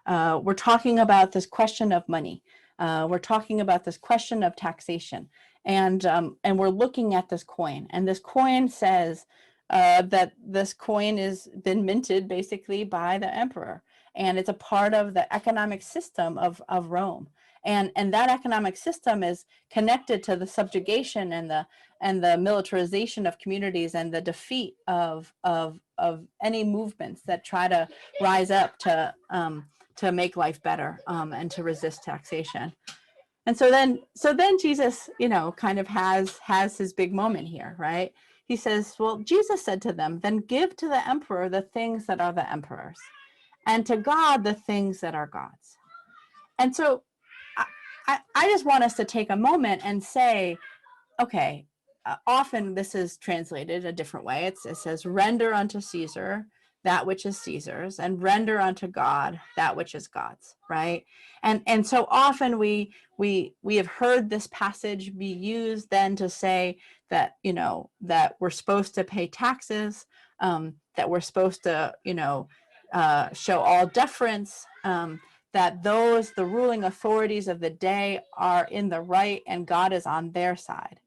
B: We're talking about this question of money. We're talking about this question of taxation, and we're looking at this coin, and this coin says that this coin has been minted basically by the emperor, and it's a part of the economic system of Rome. And that economic system is connected to the subjugation and the militarization of communities and the defeat of any movements that try to rise up to make life better and to resist taxation. And so then Jesus, kind of has his big moment here, right? He says, well, Jesus said to them, then give to the emperor the things that are the emperor's, and to God the things that are God's. And so I just want us to take a moment and say, okay, often this is translated a different way. It says, render unto Caesar that which is Caesar's, and render unto God that which is God's, right? And so often we have heard this passage be used then to say that, that we're supposed to pay taxes, that we're supposed to, show all deference, that the ruling authorities of the day are in the right and God is on their side.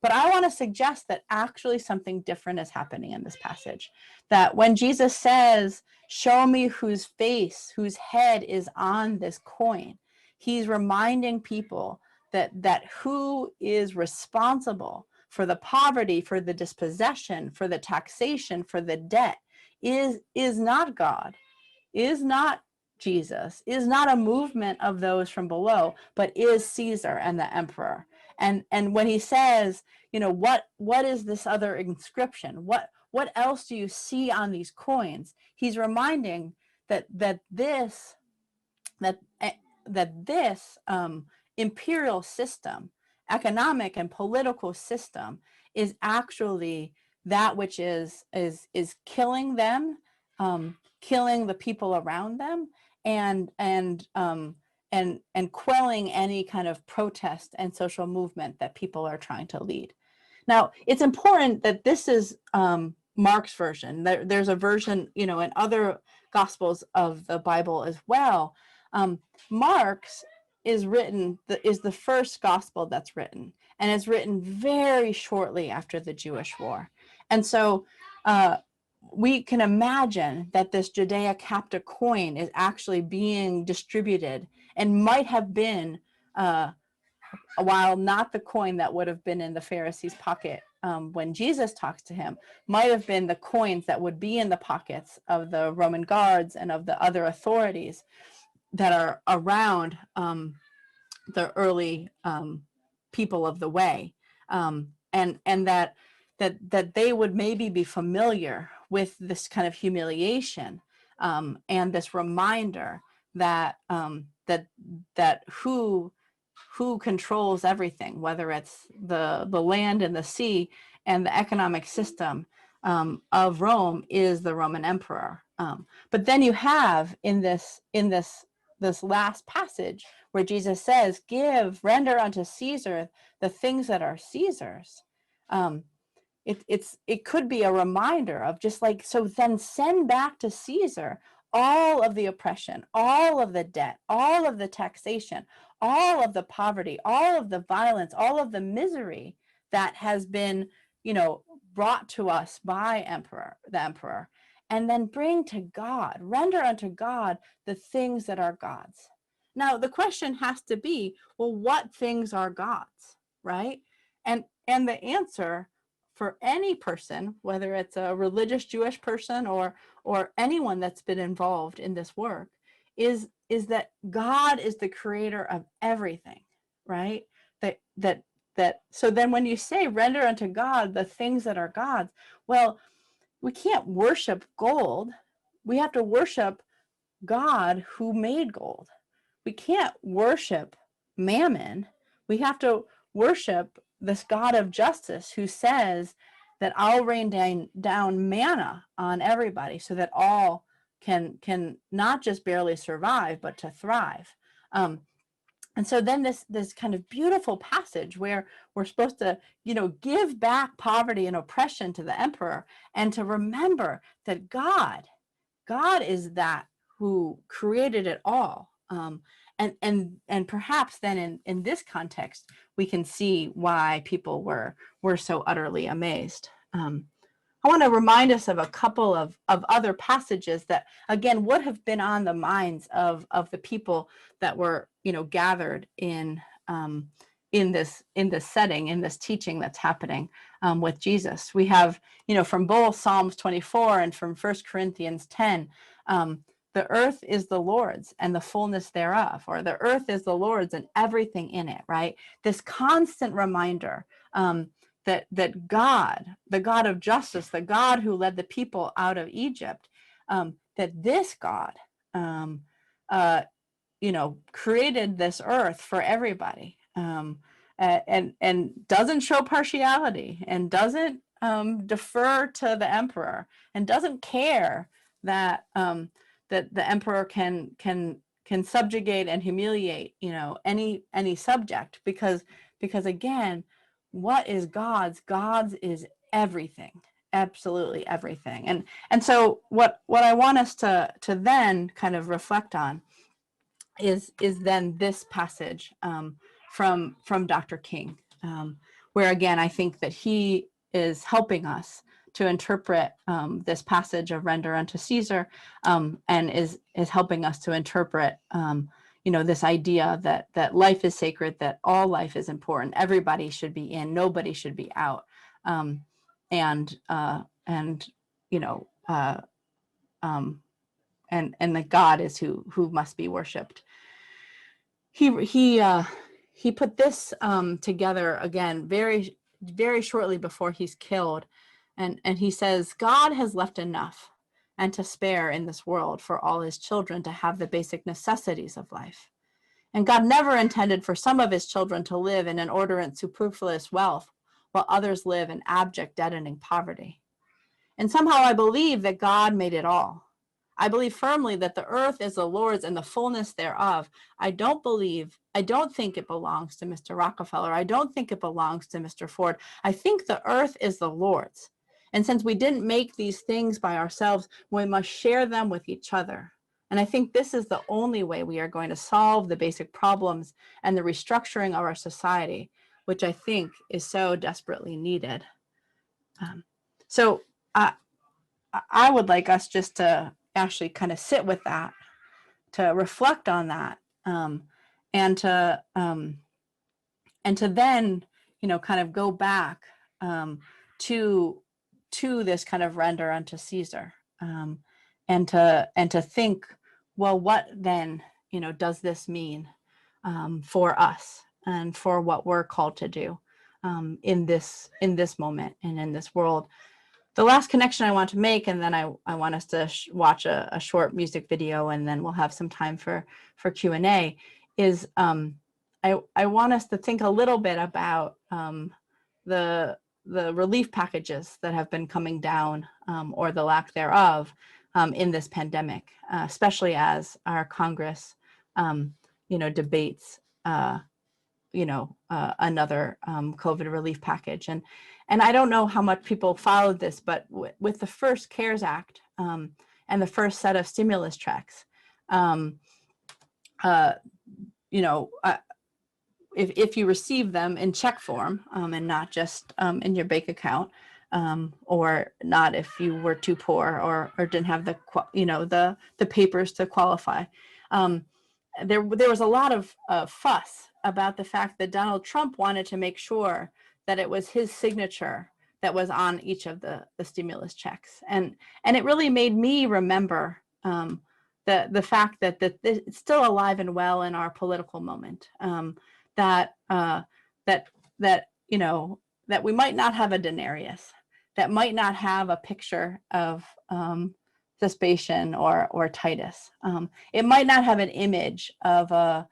B: But I want to suggest that actually something different is happening in this passage. That when Jesus says, show me whose face, whose head is on this coin, he's reminding people that who is responsible for the poverty, for the dispossession, for the taxation, for the debt is not God, is not Jesus, is not a movement of those from below, but is Caesar and the emperor. And when he says, what is this other inscription? What else do you see on these coins? He's reminding that this imperial system, economic and political system, is actually that which is killing them, killing the people around them, and quelling any kind of protest and social movement that people are trying to lead. Now, it's important that this is Mark's version. There's a version, in other Gospels of the Bible as well. Mark's is the first Gospel that's written, and it's written very shortly after the Jewish War. And so we can imagine that this Judea-Capta coin is actually being distributed and might have been, while not the coin that would have been in the Pharisee's pocket when Jesus talks to him, might have been the coins that would be in the pockets of the Roman guards and of the other authorities that are around the early people of the way, and that they would maybe be familiar with this kind of humiliation and this reminder that who controls everything, whether it's the land and the sea and the economic system of Rome, is the Roman emperor. But then you have in this last passage where Jesus says, render unto Caesar the things that are Caesar's. It could be a reminder of just like, so then send back to Caesar all of the oppression, all of the debt, all of the taxation, all of the poverty, all of the violence, all of the misery that has been, brought to us by the emperor, and then bring to God, render unto God the things that are God's. Now, the question has to be, well, what things are God's, right? And the answer for any person, whether it's a religious Jewish person or anyone that's been involved in this work, is that God is the creator of everything, right? That so then when you say render unto God the things that are God's, well, we can't worship gold. We have to worship God who made gold. We can't worship mammon. We have to worship this God of justice who says that I'll rain down manna on everybody so that all can not just barely survive, but to thrive. And so then this kind of beautiful passage where we're supposed to, give back poverty and oppression to the emperor, and to remember that God is that who created it all. And perhaps then in this context, we can see why people were so utterly amazed. I want to remind us of a couple of other passages that, again, would have been on the minds of the people that were, gathered in this setting, in this teaching that's happening with Jesus. We have, from both Psalms 24 and from 1 Corinthians 10, the earth is the Lord's and the fullness thereof, or the earth is the Lord's and everything in it, right? This constant reminder that God, the God of justice, the God who led the people out of Egypt, that this God, created this earth for everybody, and doesn't show partiality, and doesn't defer to the emperor, and doesn't care that that the emperor can subjugate and humiliate any subject, because again, what is God's? God's is everything, absolutely everything. And so what I want us to then kind of reflect on is then this passage from Dr. King, where again I think that he is helping us to interpret this passage of render unto Caesar, and is helping us to interpret this idea that life is sacred, that all life is important, everybody should be in, nobody should be out, and that God is who must be worshipped. He put this together again very, very shortly before he's killed, and he says, God has left enough and to spare in this world for all his children to have the basic necessities of life. And God never intended for some of his children to live in inordinate superfluous wealth, while others live in abject deadening poverty. And somehow I believe that God made it all. I believe firmly that the earth is the Lord's and the fullness thereof. I don't think it belongs to Mr. Rockefeller. I don't think it belongs to Mr. Ford. I think the earth is the Lord's. And since we didn't make these things by ourselves, we must share them with each other. And I think this is the only way we are going to solve the basic problems and the restructuring of our society, which I think is so desperately needed. So I would like us just to actually kind of sit with that, to reflect on that, and to then, kind of go back to this kind of render unto Caesar, and to think, well, what then, does this mean for us and for what we're called to do in this moment and in this world. The last connection I want to make, and then I want us to watch a short music video, and then we'll have some time for Q&A, is I want us to think a little bit about the relief packages that have been coming down, or the lack thereof, in this pandemic, especially as our Congress, debates, another COVID relief package. And I don't know how much people followed this, but with the first CARES Act, and the first set of stimulus checks, if you receive them in check form, and not just in your bank account, or not if you were too poor or didn't have the papers to qualify, there was a lot of fuss about the fact that Donald Trump wanted to make sure that it was his signature that was on each of the stimulus checks, and it really made me remember the fact that it's still alive and well in our political moment, that we might not have a Denarius, that might not have a picture of Vespasian or Titus. It might not have an image of a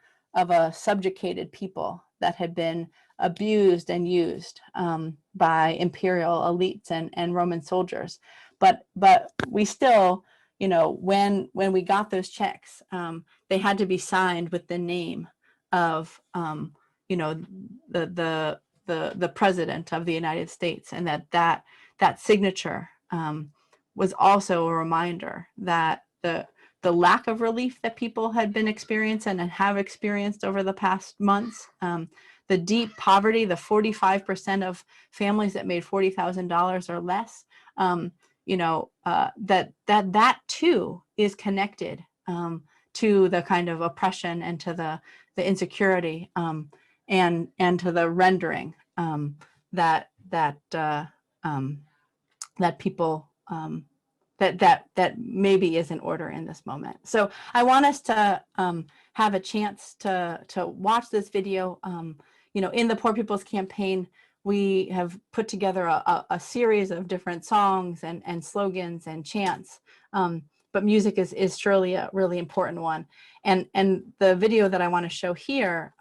B: subjugated people that had been abused and used by imperial elites and Roman soldiers. But we still, when we got those checks, they had to be signed with the name of, the president of the United States, and that signature was also a reminder that the lack of relief that people had been experiencing and have experienced over the past months, the deep poverty, the 45% of families that made $40,000 or less, that too is connected to the kind of oppression and to the insecurity and to the rendering that people that maybe is in order in this moment. So I want us to have a chance to watch this video. In the Poor People's Campaign, we have put together a series of different songs and slogans and chants. But music is surely a really important one. And the video that I want to show here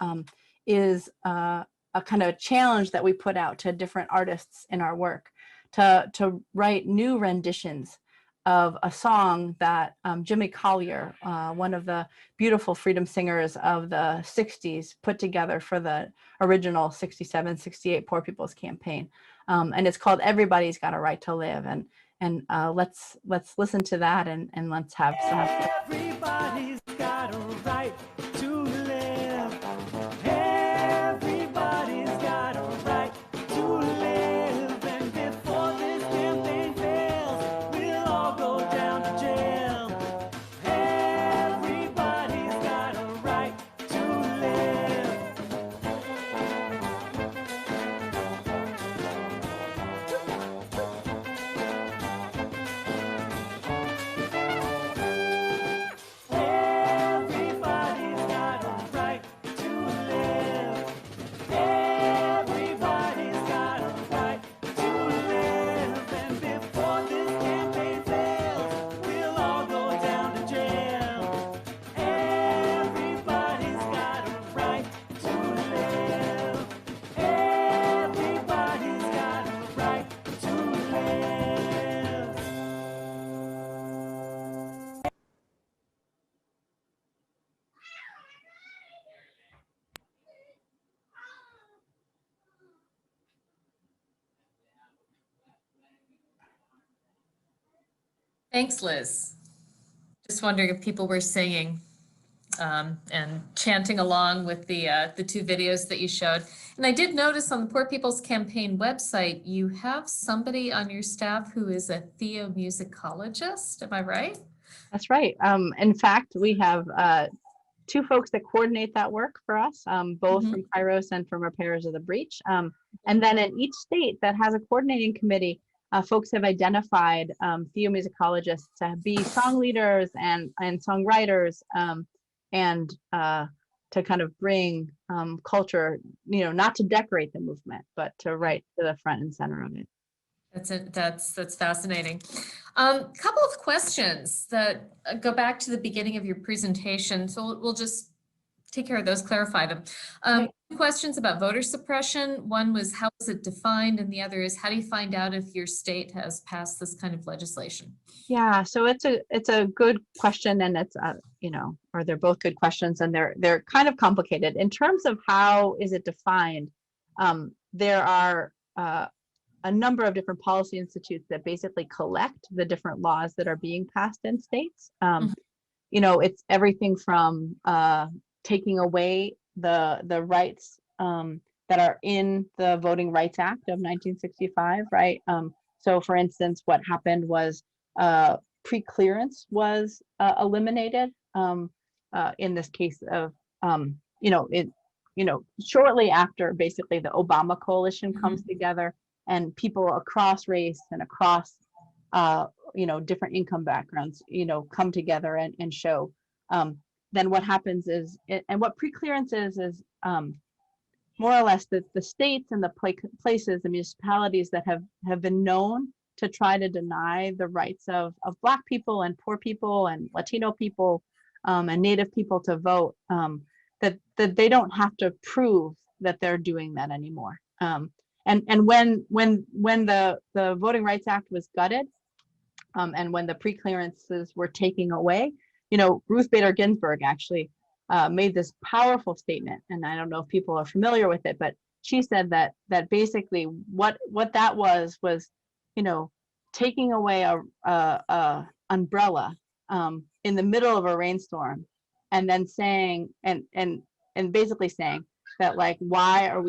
B: is a kind of challenge that we put out to different artists in our work to write new renditions of a song that Jimmy Collier, one of the beautiful freedom singers of the 60s, put together for the original 67-68 Poor People's Campaign. And it's called Everybody's Got a Right to Live. And let's listen to that and let's have some.
C: Everybody's got a right to live. Everybody's got a right to live. And before this campaign fails, we'll all go down to jail. Everybody's got a right to live. Everybody's got a right to live. Everybody's got a right to live. And before this campaign fails, we'll all go down to jail. Everybody's got a right to live. Everybody's got a right to live.
A: Thanks, Liz. Just wondering if people were singing and chanting along with the two videos that you showed. And I did notice on the Poor People's Campaign website, you have somebody on your staff who is a theomusicologist. Am I right?
B: That's right. In fact, we have two folks that coordinate that work for us, both
A: Mhm.
B: from Kairos and from Repairers of the Breach. And then in each state that has a coordinating committee, folks have identified theomusicologists to be song leaders and songwriters, and to kind of bring culture, not to decorate the movement, but to write to the front and center of it.
A: That's fascinating. Couple of questions that go back to the beginning of your presentation. So we'll just take care of those, clarify them.
B: Right.
A: Two questions about voter suppression. One was, how is it defined? And the other is, how do you find out if your state has passed this kind of legislation?
B: Yeah, so it's a good question, and it's or they're both good questions, and they're kind of complicated. In terms of how is it defined, there are a number of different policy institutes that basically collect the different laws that are being passed in states. It's everything from taking away the rights that are in the Voting Rights Act of 1965, right? So for instance, what happened was pre-clearance was eliminated in this case of, shortly after basically the Obama coalition comes together and people across race and across, different income backgrounds, come together and show. Then what happens is, and what pre-clearance is more or less that the states and the places, the municipalities that have been known to try to deny the rights of Black people and poor people and Latino people and Native people to vote, that they don't have to prove that they're doing that anymore. And when the Voting Rights Act was gutted, and when the pre-clearances were taken away, Ruth Bader Ginsburg actually made this powerful statement, and I don't know if people are familiar with it, but she said that basically what that was, taking away a umbrella in the middle of a rainstorm, and then saying and basically saying that, like, why are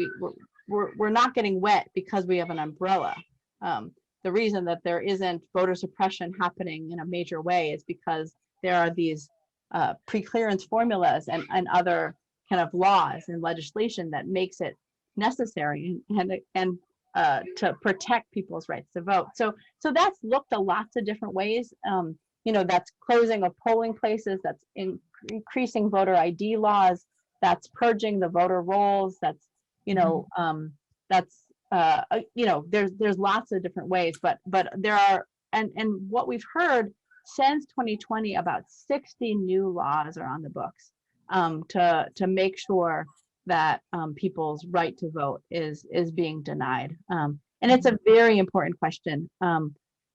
B: we're not getting wet because we have an umbrella. The reason that there isn't voter suppression happening in a major way is because there are these pre-clearance formulas and other kind of laws and legislation that makes it necessary and to protect people's rights to vote. So that's looked at lots of different ways. That's closing of polling places, that's increasing voter ID laws, that's purging the voter rolls, that's there's lots of different ways, but there are, and what we've heard since 2020, about 60 new laws are on the books to make sure that people's right to vote is being denied. And it's a very important question.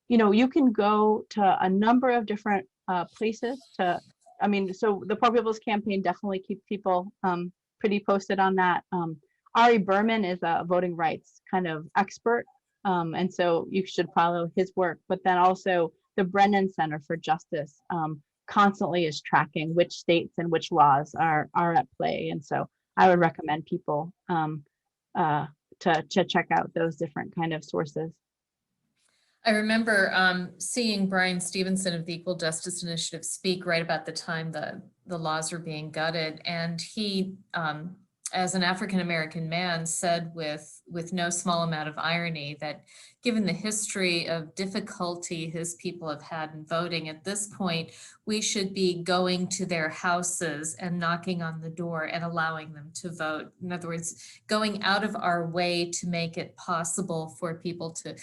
B: You can go to a number of different places so the Poor People's Campaign definitely keeps people pretty posted on that. Ari Berman is a voting rights kind of expert, and so you should follow his work. But then also the Brennan Center for Justice constantly is tracking which states and which laws are at play. And so I would recommend people to check out those different kind of sources.
A: I remember seeing Brian Stevenson of the Equal Justice Initiative speak right about the time the laws were being gutted, and he, as an African-American man, said with no small amount of irony that given the history of difficulty his people have had in voting, at this point, we should be going to their houses and knocking on the door and allowing them to vote. In other words, going out of our way to make it possible for people to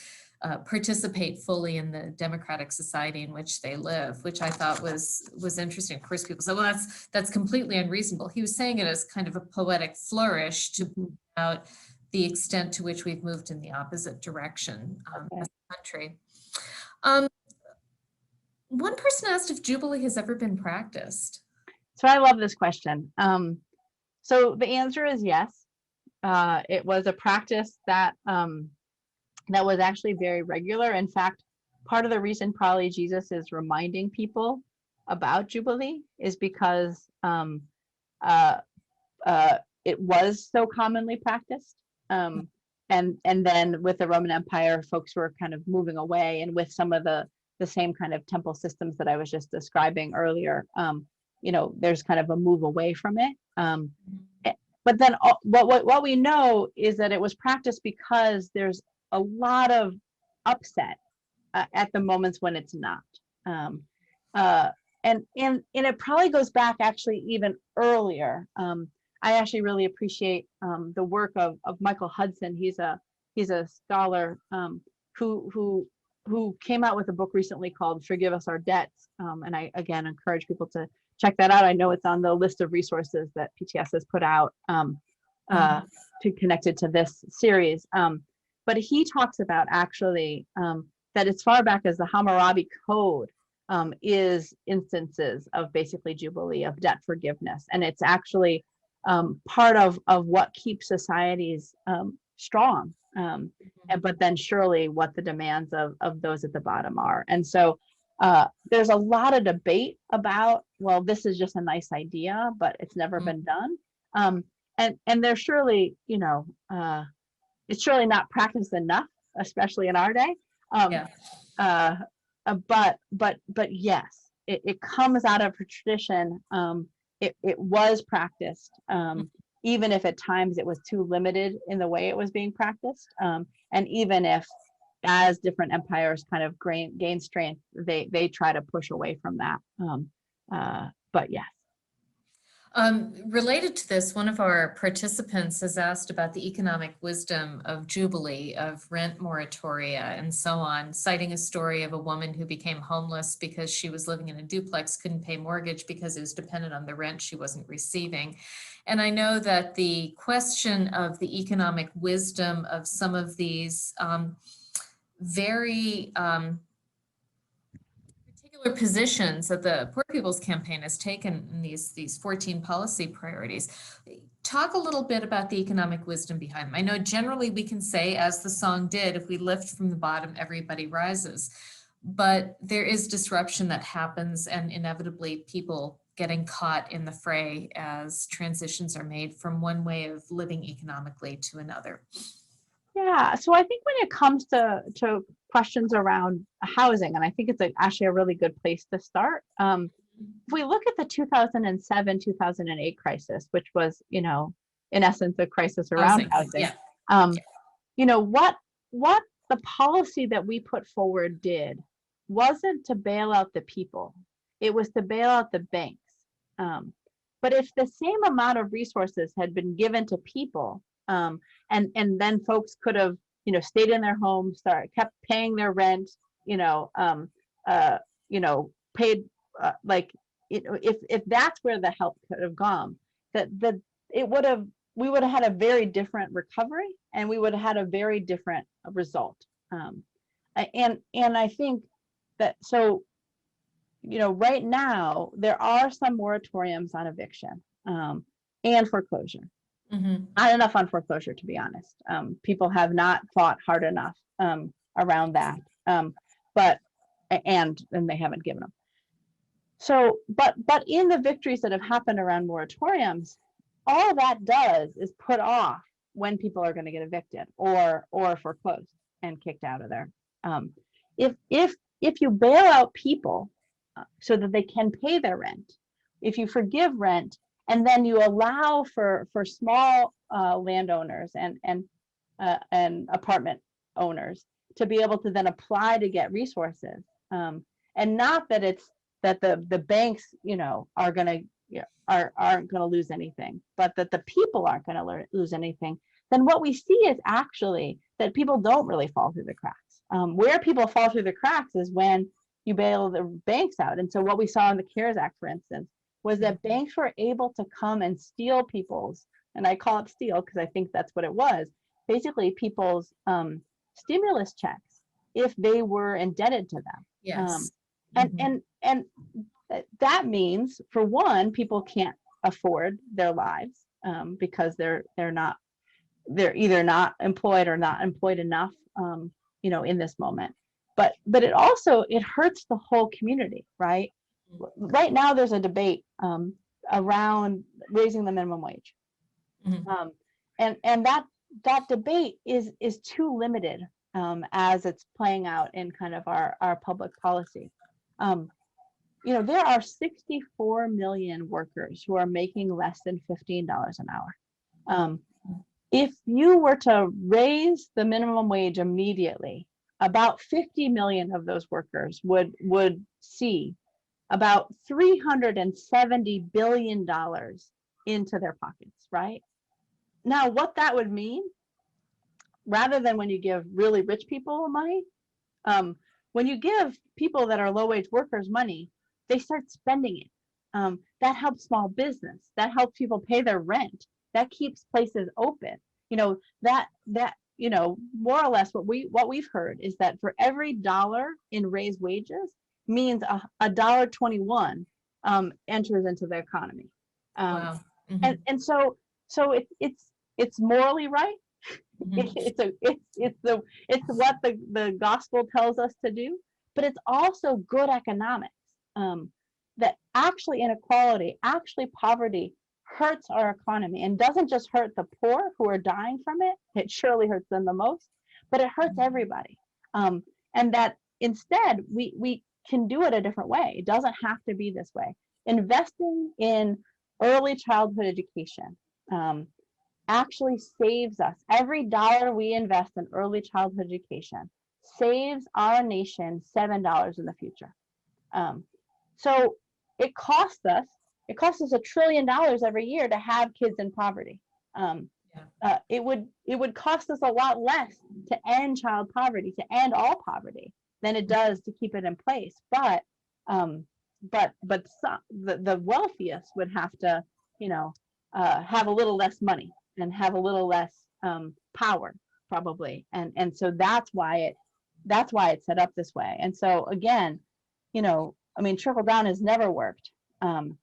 A: participate fully in the democratic society in which they live, which I thought was interesting. Of course, people say, well, that's completely unreasonable. He was saying it as kind of a poetic flourish to point out the extent to which we've moved in the opposite direction as a country. One person asked if Jubilee has ever been practiced.
B: So I love this question. So the answer is yes. It was a practice that that was actually very regular. In fact, part of the reason probably Jesus is reminding people about Jubilee is because it was so commonly practiced. And then with the Roman Empire, folks were kind of moving away, and with some of the same kind of temple systems that I was just describing earlier, there's kind of a move away from it. But then what we know is that it was practiced because there's a lot of upset at the moments when it's not. And it probably goes back actually even earlier. I actually really appreciate the work of Michael Hudson. He's a scholar who came out with a book recently called Forgive Us Our Debts. And I, again, encourage people to check that out. I know it's on the list of resources that PTS has put out connected to this series. But he talks about actually that as far back as the Hammurabi Code is instances of basically Jubilee, of debt forgiveness. And it's actually part of what keeps societies strong. But then surely what the demands of those at the bottom are. And so there's a lot of debate about, well, this is just a nice idea, but it's never been done. And there's surely, it's surely not practiced enough, especially in our day. But yes, it comes out of a tradition. It was practiced, even if at times it was too limited in the way it was being practiced. And even if, as different empires kind of gain strength, they try to push away from that. But yes.
A: Related to this, one of our participants has asked about the economic wisdom of Jubilee, of rent moratoria, and so on, citing a story of a woman who became homeless because she was living in a duplex, couldn't pay mortgage because it was dependent on the rent she wasn't receiving. And I know that the question of the economic wisdom of some of these very particular positions that the Poor People's Campaign has taken in these 14 policy priorities. Talk a little bit about the economic wisdom behind them. I know generally we can say, as the song did, if we lift from the bottom, everybody rises. But there is disruption that happens, and inevitably people getting caught in the fray as transitions are made from one way of living economically to another.
B: Yeah, so I think when it comes to questions around housing, and I think it's actually a really good place to start. If we look at the 2007-2008 crisis, which was, in essence, a crisis around housing, what the policy that we put forward did wasn't to bail out the people, it was to bail out the banks. But if the same amount of resources had been given to people, and then folks could have, stayed in their homes, kept paying their rent, paid, if that's where the help could have gone, we would have had a very different recovery, and we would have had a very different result. And I think that, so, right now there are some moratoriums on eviction and foreclosure.
A: Mm-hmm.
B: Not enough on foreclosure, to be honest. People have not fought hard enough around that, and they haven't given them. So, but in the victories that have happened around moratoriums, all that does is put off when people are going to get evicted or foreclosed and kicked out of there. If you bail out people so that they can pay their rent, if you forgive rent, and then you allow for small landowners and apartment owners to be able to then apply to get resources, and not that it's that the banks aren't going to lose anything, but that the people aren't going to lose anything, then what we see is actually that people don't really fall through the cracks. Where people fall through the cracks is when you bail the banks out. And so what we saw in the CARES Act, for instance, was that banks were able to come and steal people's, and I call it steal because I think that's what it was, basically people's stimulus checks if they were indebted to them.
A: Yes.
B: And that means, for one, people can't afford their lives because they're either not employed or not employed enough in this moment. But it hurts the whole community, right? Right now, there's a debate around raising the minimum wage, and that debate is too limited as it's playing out in kind of our public policy. There are 64 million workers who are making less than $15 an hour. If you were to raise the minimum wage immediately, about 50 million of those workers would see about $370 billion into their pockets, right? Now, what that would mean, rather than when you give really rich people money, when you give people that are low-wage workers money, they start spending it. That helps small business. That helps people pay their rent. That keeps places open. More or less what we've heard is that for every dollar in raised wages means $1.21 enters into the economy.
A: Wow.
B: And so it's morally right. It's what the gospel tells us to do, but it's also good economics. That actually inequality, actually poverty hurts our economy, and doesn't just hurt the poor who are dying from it. It surely hurts them the most, but it hurts everybody. And that instead we can do it a different way. It doesn't have to be this way. Investing in early childhood education actually saves us. Every dollar we invest in early childhood education saves our nation $7 in the future. So it costs us
D: it costs us $1 trillion every year to have kids in poverty. It would cost us a lot less to end child poverty, to end all poverty, than it does to keep it in place. But the wealthiest would have to, have a little less money and have a little less power, probably, and so that's why it's set up this way. And so again, trickle down has never worked, and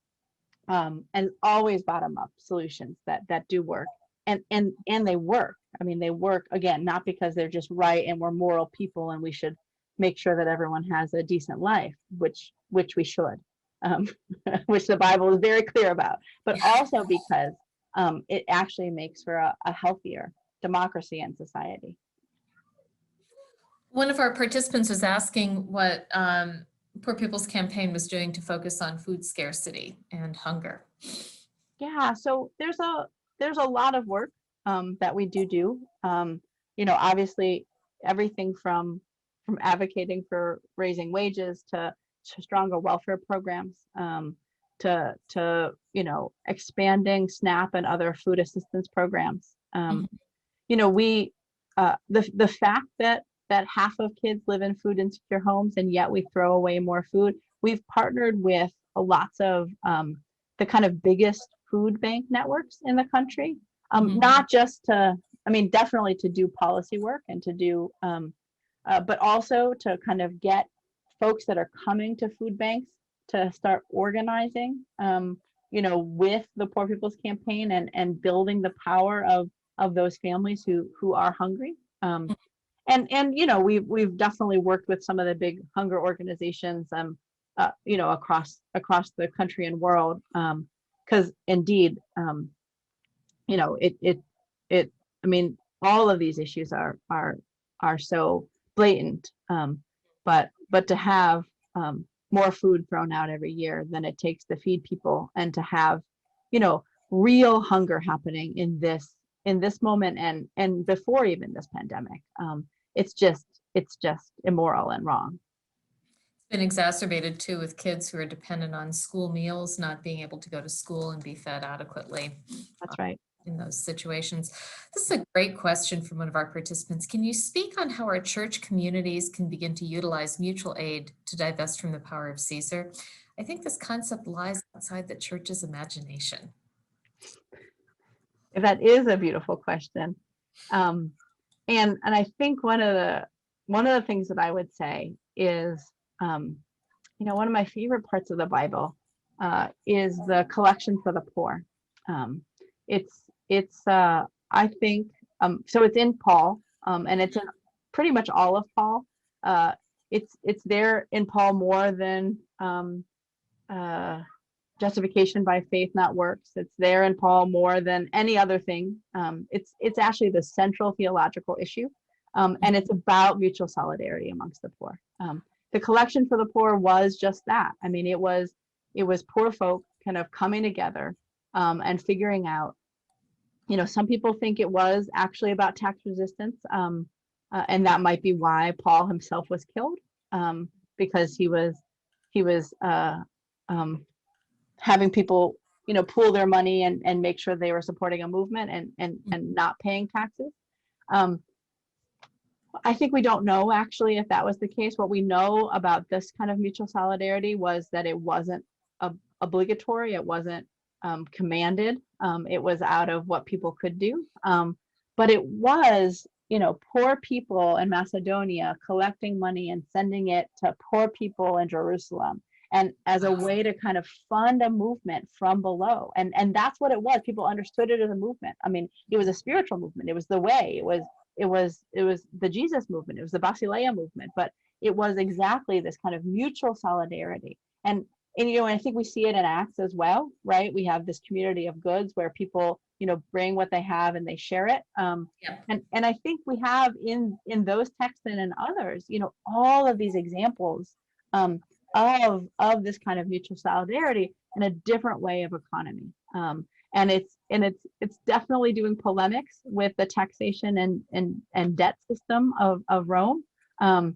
D: always bottom up solutions that do work, and they work. They work, again, not because they're just right and we're moral people and we should make sure that everyone has a decent life, which we should, which the Bible is very clear about, but also because it actually makes for a healthier democracy and society.
A: One of our participants was asking what Poor People's Campaign was doing to focus on food scarcity and hunger.
D: Yeah, so there's a lot of work that we do. Obviously everything from advocating for raising wages to stronger welfare programs, to expanding SNAP and other food assistance programs. The fact that half of kids live in food insecure homes and yet we throw away more food. We've partnered with lots of the kind of biggest food bank networks in the country, not just to, definitely to do policy work and to do, but also to kind of get folks that are coming to food banks to start organizing, with the Poor People's Campaign and building the power of those families who are hungry. We've definitely worked with some of the big hunger organizations, across the country and world, because indeed, all of these issues are so blatant, but to have more food thrown out every year than it takes to feed people, and to have real hunger happening in this moment and before even this pandemic, it's just immoral and wrong.
A: It's been exacerbated too with kids who are dependent on school meals, not being able to go to school and be fed adequately.
D: That's right.
A: In those situations. This is a great question from one of our participants. Can you speak on how our church communities can begin to utilize mutual aid to divest from the power of Caesar? I think this concept lies outside the church's imagination.
D: That is a beautiful question. And I think one of the things that I would say is, one of my favorite parts of the Bible is the collection for the poor. It's I think, so it's in Paul, and it's in pretty much all of Paul. It's there in Paul more than justification by faith, not works. It's there in Paul more than any other thing. It's actually the central theological issue, and it's about mutual solidarity amongst the poor. The collection for the poor was just that. It was poor folk kind of coming together and figuring out. Some people think it was actually about tax resistance, and that might be why Paul himself was killed, because he was having people, pool their money and make sure they were supporting a movement and not paying taxes. I think we don't know actually if that was the case. What we know about this kind of mutual solidarity was that it wasn't obligatory, it wasn't commanded, it was out of what people could do, but it was poor people in Macedonia collecting money and sending it to poor people in Jerusalem, and as a way to kind of fund a movement from below, and that's what it was. People understood it as a movement. It was a spiritual movement. It was the way. It was the Jesus movement. It was the Basileia movement, but it was exactly this kind of mutual solidarity. And I think we see it in Acts as well, right? We have this community of goods where people, bring what they have and they share it. And I think we have in those texts and in others, all of these examples of this kind of mutual solidarity in a different way of economy. And it's definitely doing polemics with the taxation and debt system of Rome. And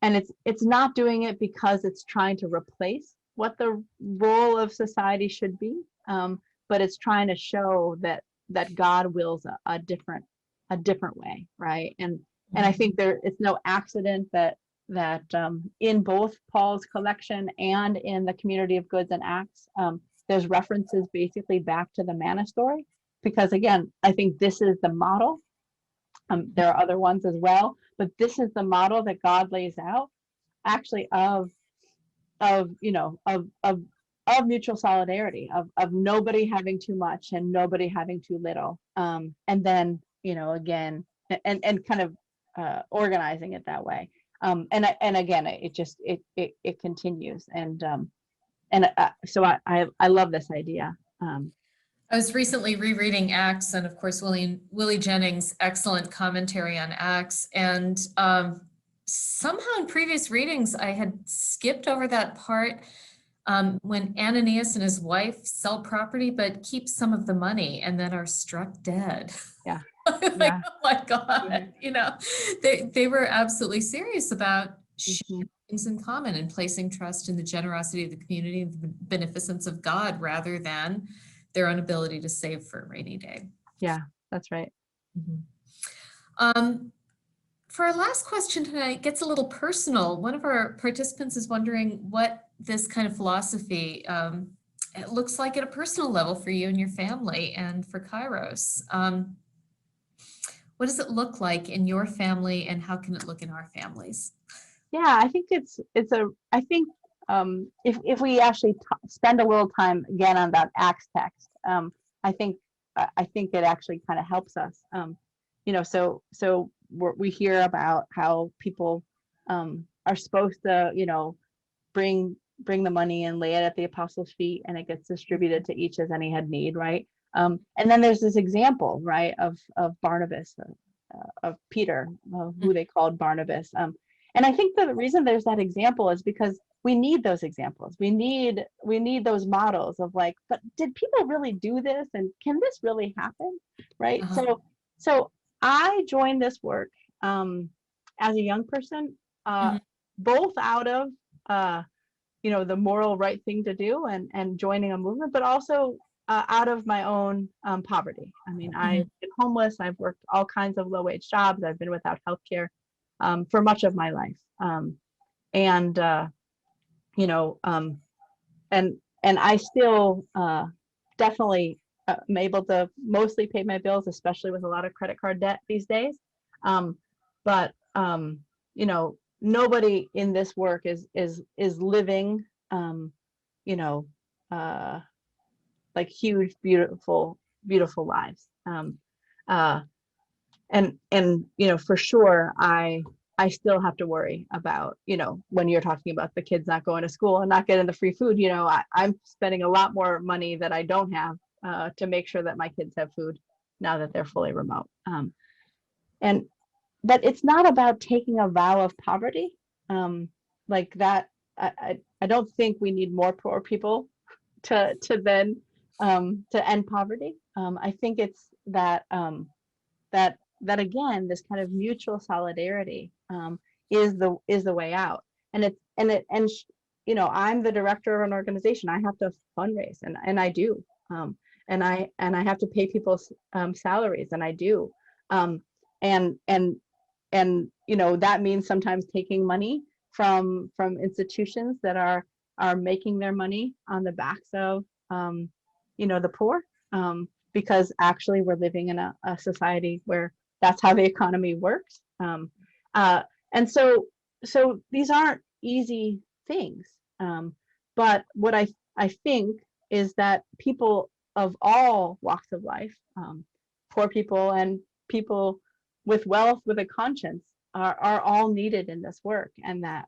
D: it's not doing it because it's trying to replace the role of society should be, but it's trying to show that God wills a different way, right? And I think it's no accident that in both Paul's collection and in the community of goods and Acts, there's references basically back to the manna story, because again, I think this is the model. There are other ones as well, but this is the model that God lays out, actually, of mutual solidarity, of nobody having too much and nobody having too little, and then again, and kind of organizing it that way, and again, it continues, and so I love this idea.
A: I was recently rereading Acts, and of course, Willie Jennings' excellent commentary on Acts. And somehow in previous readings, I had skipped over that part when Ananias and his wife sell property, but keep some of the money and then are struck dead.
D: Yeah.
A: Like,
D: Yeah.
A: oh my God, they were absolutely serious about sharing things in common and placing trust in the generosity of the community and the beneficence of God rather than their own ability to save for a rainy day.
D: Yeah, that's right.
A: For our last question tonight, gets a little personal. One of our participants is wondering what this kind of philosophy it looks like at a personal level for you and your family and for Kairos. What does it look like in your family, and how can it look in our families?
D: Yeah, I think I think if we actually spend a little time again on that Acts text, I think it actually kind of helps us. So we hear about how people are supposed to bring the money and lay it at the apostles' feet, and it gets distributed to each as any had need, right? And then there's this example, right, of Barnabas, of Peter, who they called Barnabas. And I think the reason there's that example is because we need those examples. We need those models of like, but did people really do this? And can this really happen? Right. So I joined this work as a young person, both out of the moral right thing to do and joining a movement, but also out of my own poverty. I mean, I've been homeless. I've worked all kinds of low-wage jobs. I've been without healthcare for much of my life, and I still definitely am able to mostly pay my bills, especially with a lot of credit card debt these days. But nobody in this work is living like huge, beautiful lives. And for sure, I still have to worry about, when you're talking about the kids not going to school and not getting the free food, I'm spending a lot more money that I don't have to make sure that my kids have food now that they're fully remote. But it's not about taking a vow of poverty like that. I don't think we need more poor people to end poverty. I think it's that again, this kind of mutual solidarity is the way out. And I'm the director of an organization. I have to fundraise, and I do, and I have to pay people's salaries, and I do, and that means sometimes taking money from institutions that are making their money on the backs of the poor, because actually we're living in a society where that's how the economy works. And so these aren't easy things. But what I think is that people of all walks of life, poor people and people with wealth, with a conscience, are all needed in this work. And that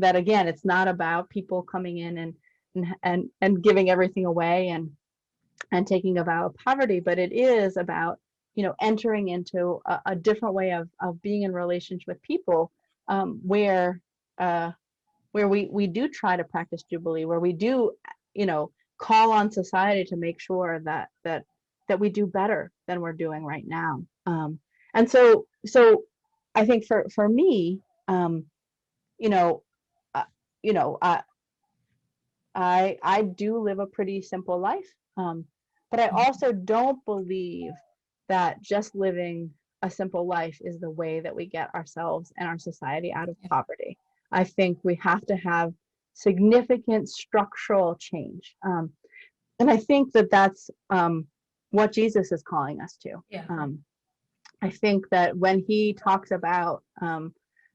D: again, it's not about people coming in and giving everything away and taking a vow of poverty, but it is about entering into a different way of being in relationship with people, where we do try to practice Jubilee, where we do call on society to make sure that we do better than we're doing right now. And so I think for me, I do live a pretty simple life. But I also don't believe that just living a simple life is the way that we get ourselves and our society out of poverty. I think we have to have significant structural change. And I think that that's what Jesus is calling us to.
A: Yeah.
D: I think that when he talks about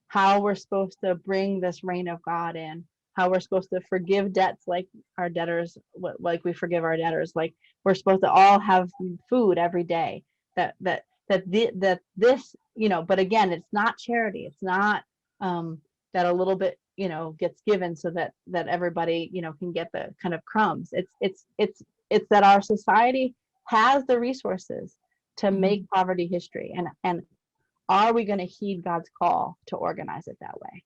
D: how we're supposed to bring this reign of God in, how we're supposed to forgive debts like our debtors, like we forgive our debtors, like we're supposed to all have food every day. That this, you know, but again, it's not charity. It's not that a little bit, you know, gets given so that everybody, you know, can get the kind of crumbs. It's that our society has the resources to make poverty history, and are we going to heed God's call to organize it that way?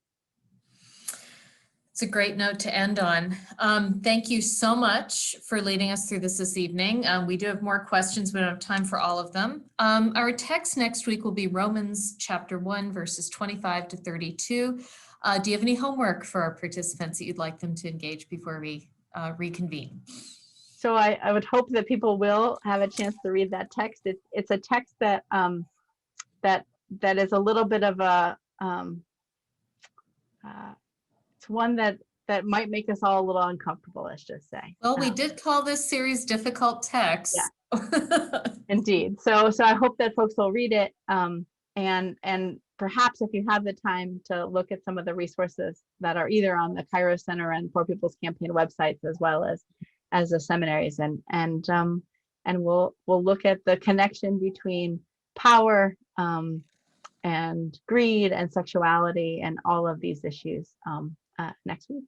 A: It's a great note to end on. Thank you so much for leading us through this evening. We do have more questions, but we don't have time for all of them. Our text next week will be Romans chapter 1, verses 25 to 32. Do you have any homework for our participants that you'd like them to engage before we reconvene?
D: So I would hope that people will have a chance to read that text. It's a text that that is a little bit of a it's one that might make us all a little uncomfortable, let's just say.
A: Well, we did call this series Difficult Text.
D: Yeah. Indeed. So I hope that folks will read it, and perhaps if you have the time to look at some of the resources that are either on the Kairos Center and Poor People's Campaign websites, as well as the seminaries, and we'll look at the connection between power and greed and sexuality and all of these issues next week.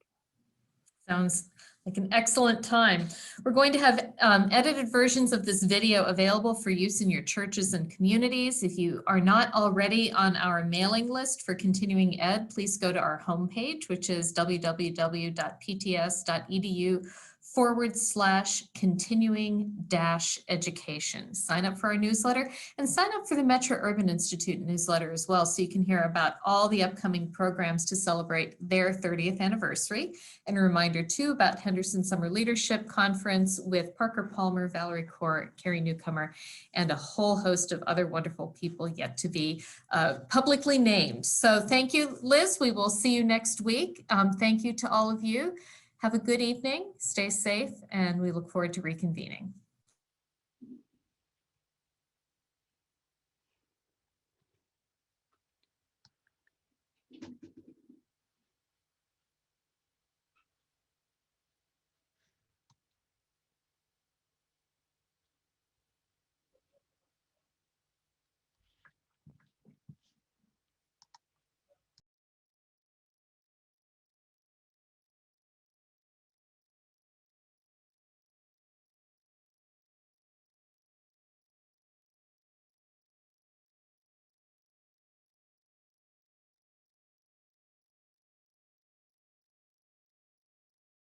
A: Sounds like an excellent time. We're going to have edited versions of this video available for use in your churches and communities. If you are not already on our mailing list for continuing ed, please go to our homepage, which is www.pts.edu/continuing-education. Sign up for our newsletter and sign up for the Metro Urban Institute newsletter as well, so you can hear about all the upcoming programs to celebrate their 30th anniversary. And a reminder too about Henderson Summer Leadership Conference with Parker Palmer, Valerie Court, Carrie Newcomer, and a whole host of other wonderful people yet to be publicly named. So thank you, Liz. We will see you next week. Thank you to all of you. Have a good evening, stay safe, and we look forward to reconvening.